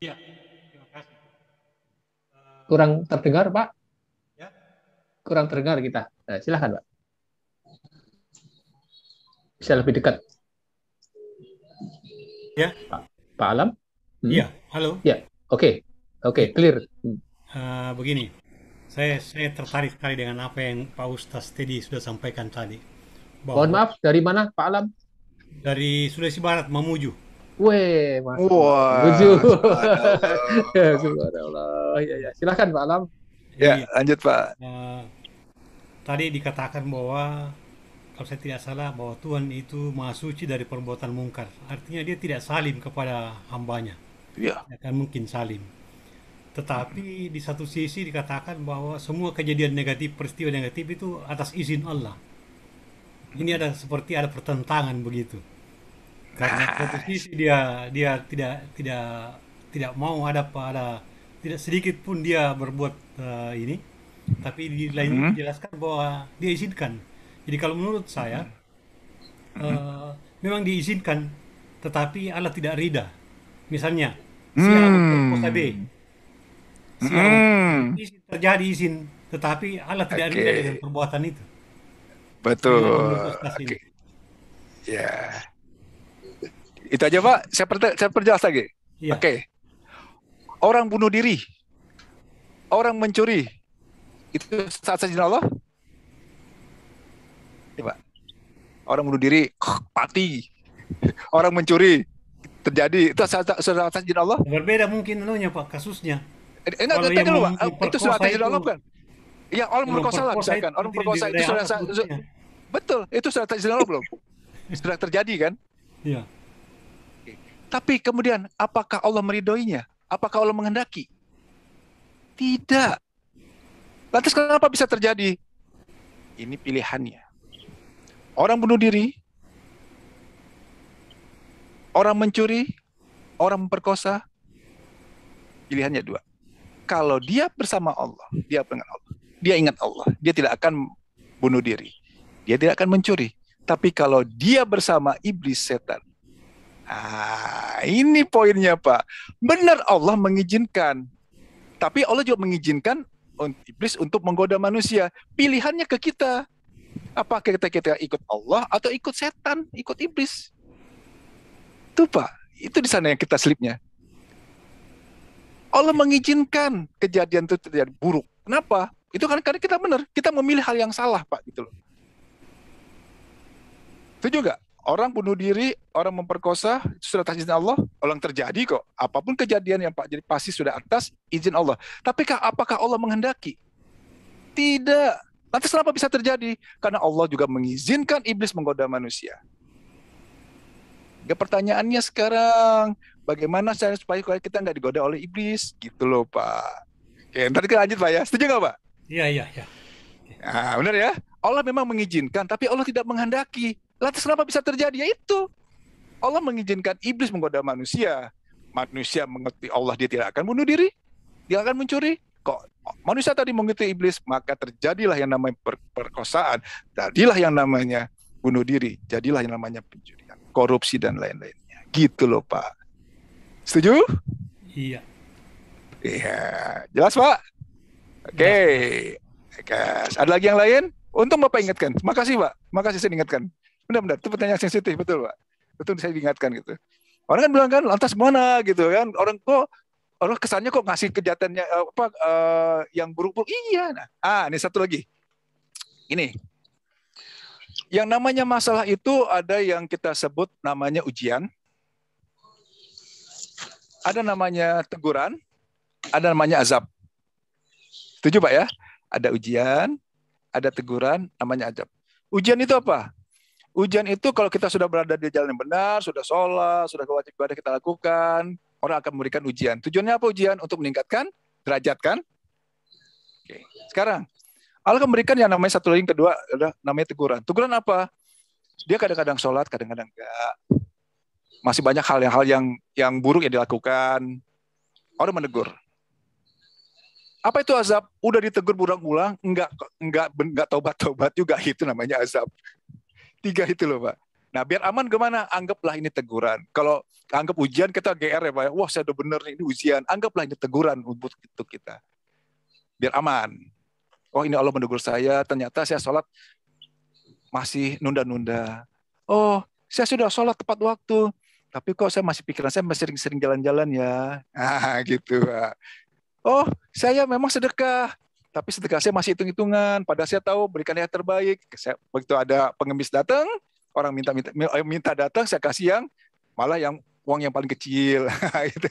Iya. Terima kasih. Kurang terdengar Pak? Ya. Kurang terdengar kita. Nah, silakan Pak. Bisa lebih dekat. Ya. Pak Alam? Iya, halo. Ya, oke, clear. Begini, saya tertarik sekali dengan apa yang Pak Ustaz tadi sudah sampaikan tadi. Mohon maaf, dari mana Pak Alam? Dari Sulawesi Barat, Mamuju. Weh, Mas. Mamuju. Subhanallah. Ya. Silakan Pak Alam. Ya, lanjut Pak. Tadi dikatakan bahwa kalau saya tidak salah bahwa Tuhan itu maha suci dari perbuatan mungkar. Artinya dia tidak salim kepada hambanya. Iya. Akan mungkin salim. Tetapi di satu sisi dikatakan bahwa semua kejadian negatif, peristiwa negatif itu atas izin Allah. Ini ada seperti ada pertentangan begitu. Karena satu sisi dia tidak mau ada tidak sedikit pun dia berbuat ini, tapi di lain dijelaskan bahwa dia izinkan. Jadi kalau menurut saya memang diizinkan, tetapi Allah tidak ridha. Misalnya si A memperkosa B, si A izin terjadi izin, tetapi Allah tidak ridha dengan perbuatan itu. Betul. Ya. Itu aja Pak. Saya perjelas lagi. Ya. Oke. Orang bunuh diri, orang mencuri, itu saat izin Allah? Ya, Pak. Orang bunuh diri, mati. Orang mencuri, terjadi. Itu saat izin Allah? Berbeda mungkin Pak, kasusnya. Kalau yang dulu, Pak. Itu sudah izin Allah kan? Ya, orang memperkosa lah misalkan. Orang memperkosa itu sudah betul, itu sudah izin Allah belum? Sudah terjadi kan? Iya. Tapi kemudian, apakah Allah meridhoinya? Apakah Allah menghendaki? Tidak. Lantas kenapa bisa terjadi? Ini pilihannya. Orang bunuh diri, orang mencuri, orang memperkosa, pilihannya dua. Kalau dia bersama Allah, dia dengan Allah, dia ingat Allah, dia tidak akan bunuh diri, dia tidak akan mencuri. Tapi kalau dia bersama iblis setan, ini poinnya Pak. Benar Allah mengizinkan, tapi Allah juga mengizinkan iblis untuk menggoda manusia. Pilihannya ke kita. Apakah kita ikut Allah atau ikut setan, ikut iblis? Itu Pak, itu di sana yang kita selipnya. Allah mengizinkan kejadian itu terjadi buruk. Kenapa? Itu karena kita benar, kita memilih hal yang salah Pak, gitu loh. Itu juga orang bunuh diri, orang memperkosa, itu sudah atas izin Allah, orang terjadi kok. Apapun kejadian yang Pak jadi pasti sudah atas izin Allah. Tapi apakah Allah menghendaki? Tidak. Lantas kenapa bisa terjadi? Karena Allah juga mengizinkan iblis menggoda manusia. Ya, pertanyaannya sekarang, bagaimana supaya kita nggak digoda oleh iblis? Gitu loh Pak. Oke, ntar kita lanjut Pak ya. Setuju nggak Pak? Iya. Nah, benar ya. Allah memang mengizinkan, tapi Allah tidak menghendaki. Lantas kenapa bisa terjadi? Ya itu. Allah mengizinkan iblis menggoda manusia. Manusia mengerti Allah, dia tidak akan bunuh diri. Dia akan mencuri. Kok manusia tadi mengikuti iblis, maka terjadilah yang namanya perkosaan. Jadilah yang namanya bunuh diri. Jadilah yang namanya pencurian, korupsi, dan lain-lainnya. Gitu loh Pak. Setuju? Iya. Iya. Jelas Pak? Oke. Ada lagi yang lain? Untung Bapak ingatkan. Makasih Pak. Makasih saya ingatkan. Benar-benar, itu pertanyaan sensitif, betul Pak. Betul saya diingatkan gitu. Orang kan bilang kan, lantas mana gitu kan? Orang kesannya kok ngasih kejahatannya yang buruk-buruk. Iya. Nah, ini satu lagi. Ini. Yang namanya masalah itu ada yang kita sebut namanya ujian. Ada namanya teguran, ada namanya azab. Setuju Pak ya? Ada ujian, ada teguran, namanya azab. Ujian itu apa? Ujian itu kalau kita sudah berada di jalan yang benar, sudah sholat, sudah kewajiban ibadah kita lakukan, orang akan memberikan ujian. Tujuannya apa ujian? Untuk meningkatkan derajat kan? Oke. Sekarang, Allah memberikan yang namanya satu lagi, yang kedua adalah namanya teguran. Teguran apa? Dia kadang-kadang sholat, kadang-kadang enggak. Masih banyak hal yang buruk yang dilakukan. Orang menegur. Apa itu azab? Udah ditegur berulang-ulang, enggak tobat-tobat juga, itu namanya azab. 3 itu loh Pak. Nah biar aman gimana? Anggaplah ini teguran. Kalau anggap ujian kita GR ya Pak. Wah saya udah bener nih, ini ujian. Anggaplah ini teguran untuk kita. Biar aman. Oh ini Allah menegur saya, ternyata saya sholat masih nunda-nunda. Oh saya sudah sholat tepat waktu, tapi kok saya masih pikiran saya masih sering jalan-jalan ya. Gitu Pak. Oh saya memang sedekah, tapi sedekah saya masih hitung-hitungan. Padahal saya tahu berikan yang terbaik. Begitu ada pengemis datang, orang minta datang, saya kasih yang malah yang uang yang paling kecil. Gitu.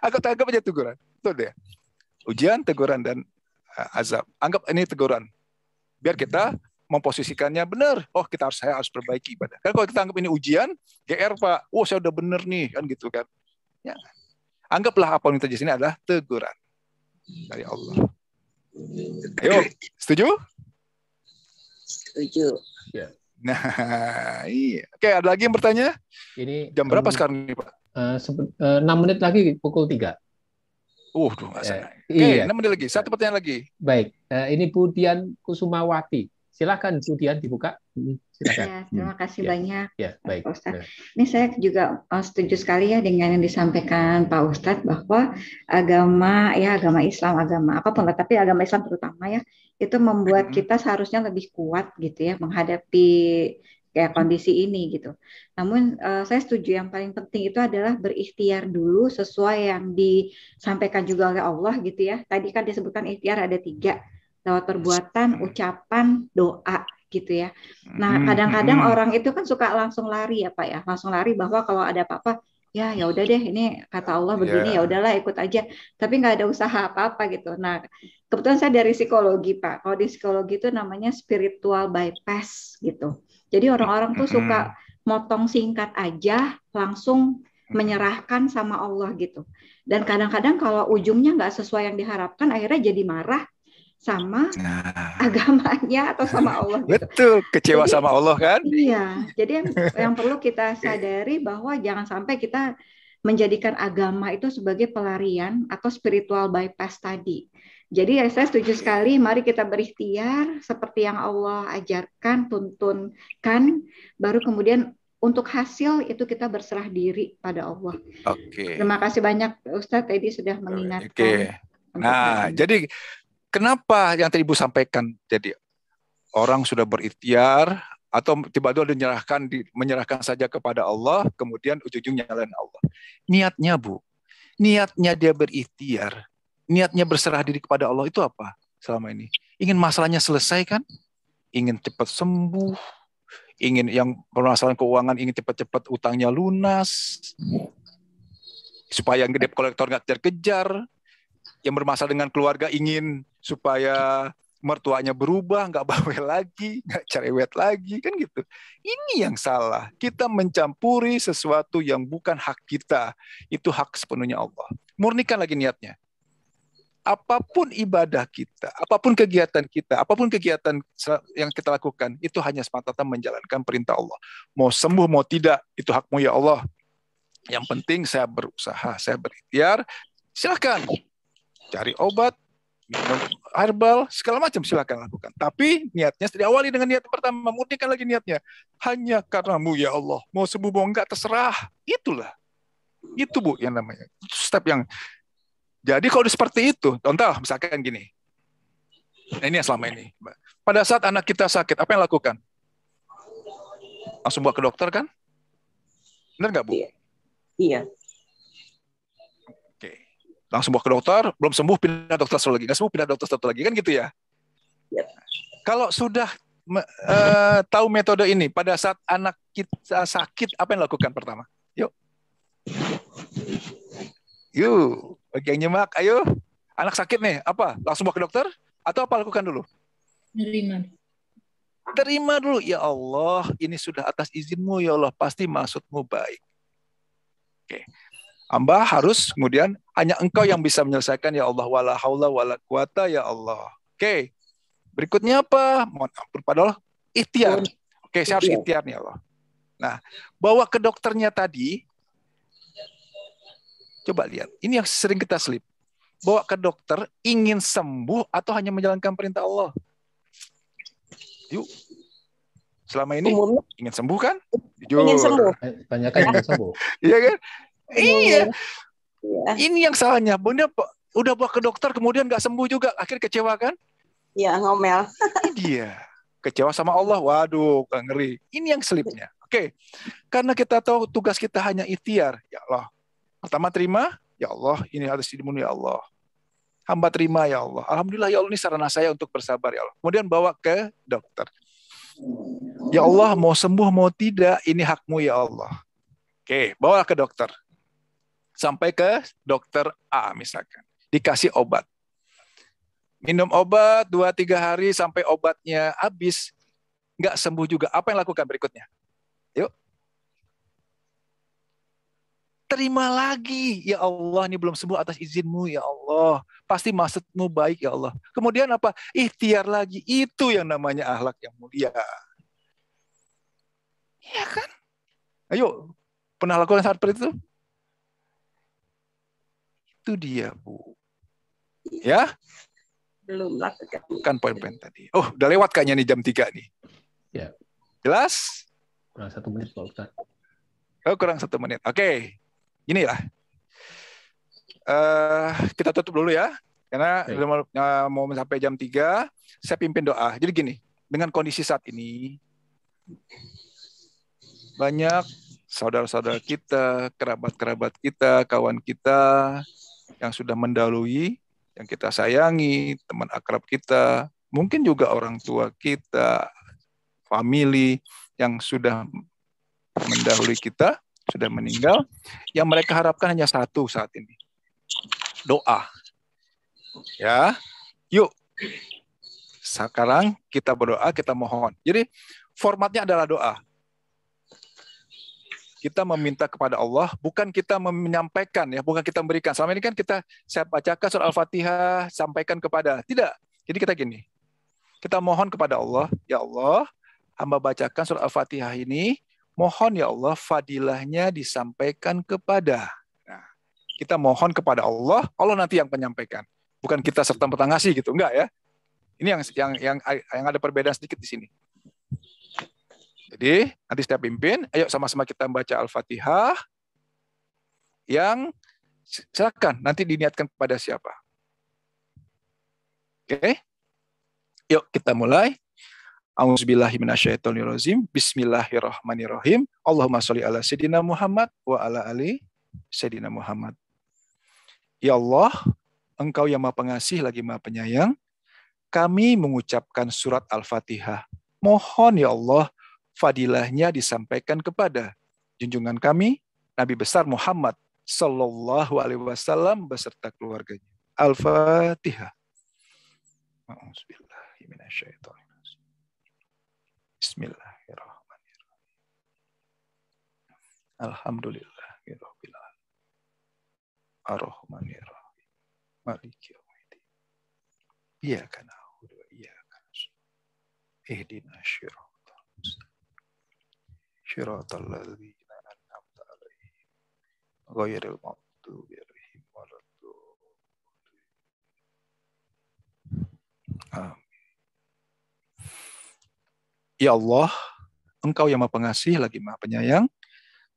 Aku anggap aja teguran. Betul deh. Ujian, teguran, dan azab. Anggap ini teguran. Biar kita memposisikannya benar. Oh saya harus perbaiki ibadah. Kan kalau kita anggap ini ujian, GR Pak. Oh saya udah bener nih, kan gitu kan. Ya. Anggaplah apa yang terjadi di sini adalah teguran dari Allah. Ayo, setuju? Setuju. Ya. Nah, iya. Oke, ada lagi yang bertanya? Ini jam berapa sekarang nih, Pak? 6 menit lagi pukul 3. Nggak sana. Oke, Iya. 6 menit lagi. Satu pertanyaan lagi. Baik, ini Bu Dian Kusumawati. Silakan Bu Dian dibuka. Silakan. Ya, terima kasih Ya. banyak, Ya, baik. Pak Ustadz. Ini saya juga setuju sekali ya dengan yang disampaikan Pak Ustadz bahwa agama Islam, agama apapun, tapi agama Islam terutama ya, itu membuat kita seharusnya lebih kuat gitu ya menghadapi kayak kondisi ini gitu. Namun saya setuju yang paling penting itu adalah berikhtiar dulu sesuai yang disampaikan juga oleh Allah gitu ya. Tadi kan disebutkan ikhtiar ada 3, lewat perbuatan, ucapan, doa gitu ya. Nah, kadang-kadang orang itu kan suka langsung lari ya Pak ya, langsung lari bahwa kalau ada apa-apa ya udah deh, ini kata Allah begini, ya udahlah ikut aja, tapi nggak ada usaha apa-apa gitu. Nah, kebetulan saya dari psikologi Pak. Kalau di psikologi itu namanya spiritual bypass gitu. Jadi orang-orang tuh suka motong singkat aja, langsung menyerahkan sama Allah gitu. Dan kadang-kadang kalau ujungnya nggak sesuai yang diharapkan, akhirnya jadi marah sama agamanya atau sama Allah gitu. Betul, kecewa sama Allah kan? Iya, jadi yang perlu kita sadari bahwa jangan sampai kita menjadikan agama itu sebagai pelarian atau spiritual bypass tadi. Jadi saya setuju sekali, mari kita berikhtiar seperti yang Allah ajarkan, tuntunkan, baru kemudian untuk hasil itu kita berserah diri pada Allah. Oke. Terima kasih banyak Ustadz tadi sudah mengingatkan. Oke. Nah, jadi kenapa yang tadi Ibu sampaikan, jadi orang sudah berikhtiar atau tiba-tiba menyerahkan saja kepada Allah, kemudian ujung-ujungnya nyalain Allah. Niatnya Bu, niatnya dia berikhtiar, niatnya berserah diri kepada Allah itu apa selama ini? Ingin masalahnya selesai kan? Ingin cepat sembuh, ingin yang permasalahan keuangan, ingin cepat-cepat utangnya lunas, supaya debt collector nggak kejar-kejar. Yang bermasalah dengan keluarga ingin supaya mertuanya berubah, nggak bawel lagi, nggak cerewet lagi, kan gitu. Ini yang salah. Kita mencampuri sesuatu yang bukan hak kita. Itu hak sepenuhnya Allah. Murnikan lagi niatnya. Apapun ibadah kita, apapun kegiatan kita, apapun kegiatan yang kita lakukan, itu hanya semata-mata menjalankan perintah Allah. Mau sembuh, mau tidak, itu hakmu ya Allah. Yang penting saya berusaha, saya berikhtiar, silakan. Cari obat, minum herbal, segala macam silakan lakukan. Tapi niatnya diawali dengan niat pertama, murnikan lagi niatnya. Hanya karenamu ya Allah, mau sembuh mau enggak terserah. Itulah. Itu Bu yang namanya. Step yang. Jadi kalau seperti itu, contoh misalkan gini. Nah, ini yang selama ini. Pada saat anak kita sakit, apa yang lakukan? Langsung bawa ke dokter kan? Benar nggak Bu? Iya. Langsung bawa ke dokter, belum sembuh pindah dokter satu lagi, nggak sembuh pindah dokter satu lagi, kan gitu ya? Yep. Kalau sudah tahu metode ini, pada saat anak kita sakit, apa yang lakukan pertama? Yuk, bagi yang nyimak, ayo. Anak sakit nih, apa? Langsung bawa ke dokter? Atau apa lakukan dulu? Terima dulu, ya Allah, ini sudah atas izinmu, ya Allah, pasti maksudmu baik. Oke. Hamba harus kemudian hanya Engkau yang bisa menyelesaikan ya Allah, wala haula wala quwata ya Allah. Oke. Berikutnya apa? Mohon ampun pada Allah, ikhtiar. Oke, saya harus ikhtiar nih Allah. Nah, bawa ke dokternya tadi. Coba lihat, ini yang sering kita selip. Bawa ke dokter ingin sembuh atau hanya menjalankan perintah Allah? Yuk. Selama ini ingin sembuh kan? Jujur. Ingin sembuh. Banyak kan ingin sembuh. Iya kan? Iya. Ini yang salahnya. Bunda udah bawa ke dokter kemudian nggak sembuh juga, akhirnya kecewa kan? Iya, ngomel. Ini dia. Kecewa sama Allah. Waduh, ngeri. Ini yang selipnya. Oke. Karena kita tahu tugas kita hanya ikhtiar. Ya Allah. Pertama terima, ya Allah, ini harus dimunculkan ya Allah. Hamba terima ya Allah. Alhamdulillah ya Allah, ini sarana saya untuk bersabar ya Allah. Kemudian bawa ke dokter. Ya Allah, mau sembuh mau tidak, ini hakmu ya Allah. Oke, bawa ke dokter. Sampai ke dokter A misalkan. Dikasih obat. Minum obat 2-3 hari sampai obatnya habis. Nggak sembuh juga. Apa yang lakukan berikutnya? Yuk. Terima lagi. Ya Allah, ini belum sembuh atas izinmu ya Allah. Pasti maksudmu baik ya Allah. Kemudian apa? Ikhtiar lagi. Itu yang namanya akhlak yang mulia. Iya kan? Ayo. Pernah lakukan seperti itu? Itu dia, Bu. Ya? Belum lah. Bukan poin-poin tadi. Oh, udah lewat kayaknya nih jam 3 nih. Ya. Jelas? Kurang 1 menit Pak Ustaz. Oh, kurang 1 menit. Oke. Gini lah. Kita tutup dulu ya. Karena mau sampai jam 3, saya pimpin doa. Jadi gini, dengan kondisi saat ini, banyak saudara-saudara kita, kerabat-kerabat kita, kawan kita yang sudah mendahului, yang kita sayangi, teman akrab kita, mungkin juga orang tua kita, famili yang sudah mendahului kita, sudah meninggal, yang mereka harapkan hanya satu saat ini. Doa. Ya, yuk. Sekarang kita berdoa, kita mohon. Jadi formatnya adalah doa. Kita meminta kepada Allah, bukan kita menyampaikan ya, bukan kita memberikan. Selama ini kan saya bacakan surah Al-Fatihah, sampaikan kepada. Tidak. Jadi kita gini. Kita mohon kepada Allah, ya Allah, hamba bacakan surah Al-Fatihah ini, mohon ya Allah fadilahnya disampaikan kepada. Nah, kita mohon kepada Allah, Allah nanti yang menyampaikan. Bukan kita serta-merta ngasih gitu, enggak ya. Ini yang ada perbedaan sedikit di sini. Jadi, nanti saya pimpin, ayo sama-sama kita membaca Al-Fatihah yang silakan nanti diniatkan kepada siapa. Oke? Yuk kita mulai. A'udzubillahi minasyaitonirrajim. Bismillahirrahmanirrahim. Allahumma sholli ala sayyidina Muhammad wa ala ali sayyidina Muhammad. Ya Allah, Engkau yang Maha Pengasih lagi Maha Penyayang, kami mengucapkan surat Al-Fatihah. Mohon ya Allah, fadilahnya disampaikan kepada junjungan kami, Nabi besar Muhammad Sallallahu Alaihi Wasallam beserta keluarganya. Al-Fatihah. Bismillahirrahmanirrahim. Alhamdulillahirabbil alamin. Ar-Rahmanirrahim. Maliki yaumiddin. Iyyaka na'budu wa iyyaka nasta'in. Ihdinas siratal mustaqim. Siratal ladzina an'amta 'alaihim ghairil maghdubi 'alaihim waladdallin. Amin. Ya Allah, Engkau yang Maha Pengasih lagi Maha Penyayang,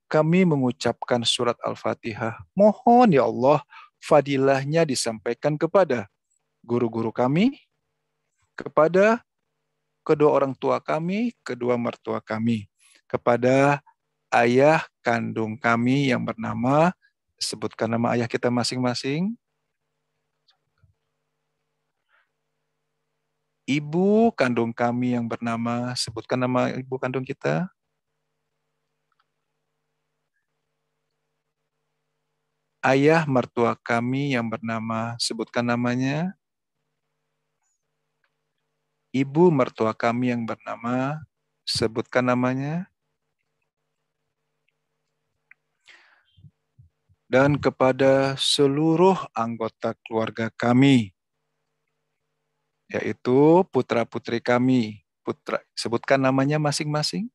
kami mengucapkan surat Al-Fatihah. Mohon ya Allah, fadilahnya disampaikan kepada guru-guru kami, kepada kedua orang tua kami, kedua mertua kami, kepada ayah kandung kami yang bernama, sebutkan nama ayah kita masing-masing, ibu kandung kami yang bernama, sebutkan nama ibu kandung kita, ayah mertua kami yang bernama, sebutkan namanya, ibu mertua kami yang bernama, sebutkan namanya, dan kepada seluruh anggota keluarga kami, yaitu putra-putri kami. Putra, sebutkan namanya masing-masing.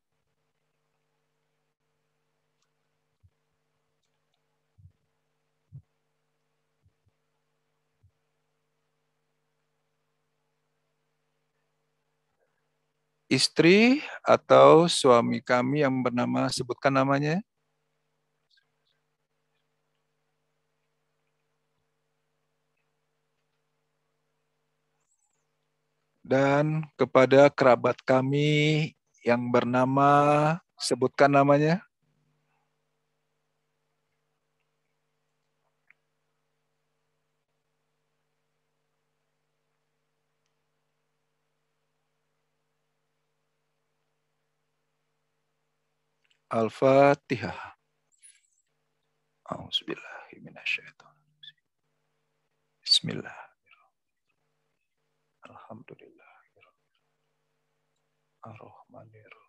Istri atau suami kami yang bernama, sebutkan namanya. Dan kepada kerabat kami yang bernama, sebutkan namanya. Al-Fatihah. A'udzubillahi minasyaitonir. Bismillahirrahmanirrahim. Alhamdulillah. Ar-Rahmanirrahim.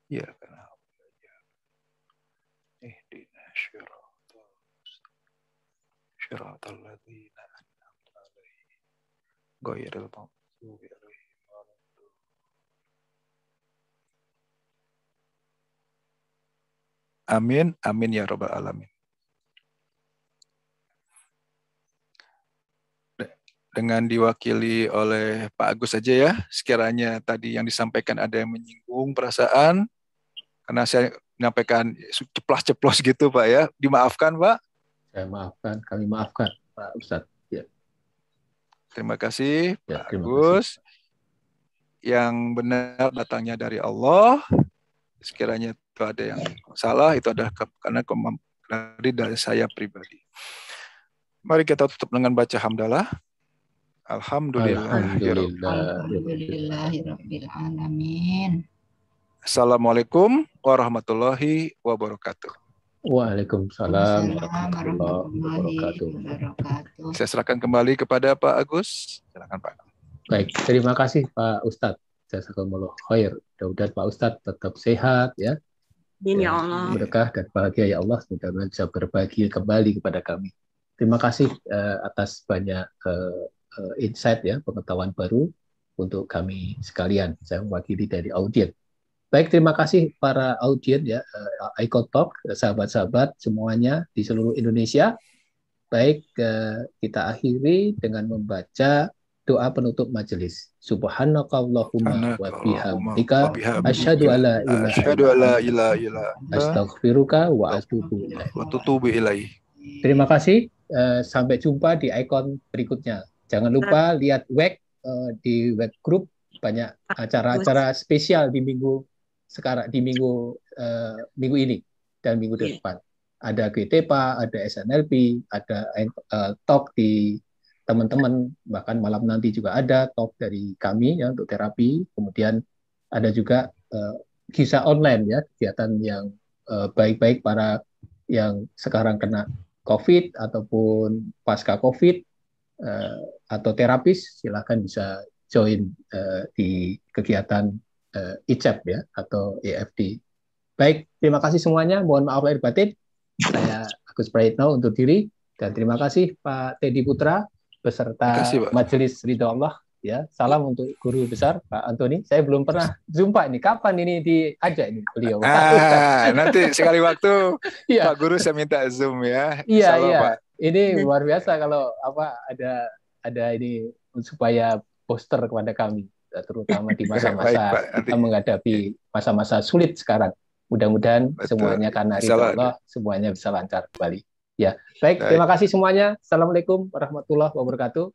Ya kana ihdinas siratal ladzina an'amta 'alaihim ghairil maghdubi 'alaihim waladdallin. Amin, amin ya rabbal alamin. dengan diwakili oleh Pak Agus saja ya. Sekiranya tadi yang disampaikan ada yang menyinggung perasaan, karena saya menyampaikan ceplas-ceplos gitu Pak ya. Dimaafkan Pak. Saya maafkan, kami maafkan Pak Ustadz. Ya. Terima kasih Ya, Pak Agus. Yang benar datangnya dari Allah. Sekiranya itu ada yang salah, itu adalah karena kemampuan dari saya pribadi. Mari kita tutup dengan baca hamdalah. Alhamdulillahirabbil alamin. Assalamualaikum warahmatullahi wabarakatuh. Waalaikumsalam warahmatullahi wabarakatuh. Saya serahkan kembali kepada Pak Agus. Silakan Pak. Baik, terima kasih Pak Ustadz. Jazakumullah khair. Mudah-mudahan Pak Ustadz tetap sehat ya. Amin ya Allah. Berkah dan bahagia ya Allah. Mudah-mudahan bisa berbagi kembali kepada kami. Terima kasih atas banyak insight ya, pengetahuan baru untuk kami sekalian. Saya mewakili dari audien. Baik, terima kasih para audien ya, Icon Talk, sahabat-sahabat semuanya di seluruh Indonesia. Baik, kita akhiri dengan membaca doa penutup majelis. Subhanakallahumma wa bihamdika asyhadu alla ilaha illa anta astaghfiruka wa atubu ilaik. Terima kasih. Sampai jumpa di ikon berikutnya. Jangan lupa lihat WEG di WEG Group, banyak acara-acara spesial di minggu sekarang, di minggu ini dan minggu depan. Ada GTPA, ada SNLP, ada talk di teman-teman, bahkan malam nanti juga ada talk dari kami ya untuk terapi. Kemudian ada juga kisah online ya, kegiatan yang baik-baik para yang sekarang kena COVID ataupun pasca COVID atau terapis, silakan bisa join di kegiatan ICEP ya atau EFD. Baik, terima kasih semuanya. Mohon maaf lahir batin. Saya Agus Prayitno untuk diri dan terima kasih Pak Teddy Putra beserta Majelis Ridho Allah ya. Salam untuk guru besar Pak Antoni. Saya belum pernah jumpa ini. Kapan ini diajak ini beliau? Nanti sekali waktu Pak Guru saya minta Zoom ya. Iya, iya. Pak. Ini luar biasa kalau ada ini supaya poster kepada kami, terutama di masa-masa kita menghadapi masa-masa sulit sekarang. Mudah-mudahan semuanya karena ridho Allah semuanya bisa lancar kembali. Ya, baik. Terima kasih semuanya. Assalamualaikum warahmatullahi wabarakatuh.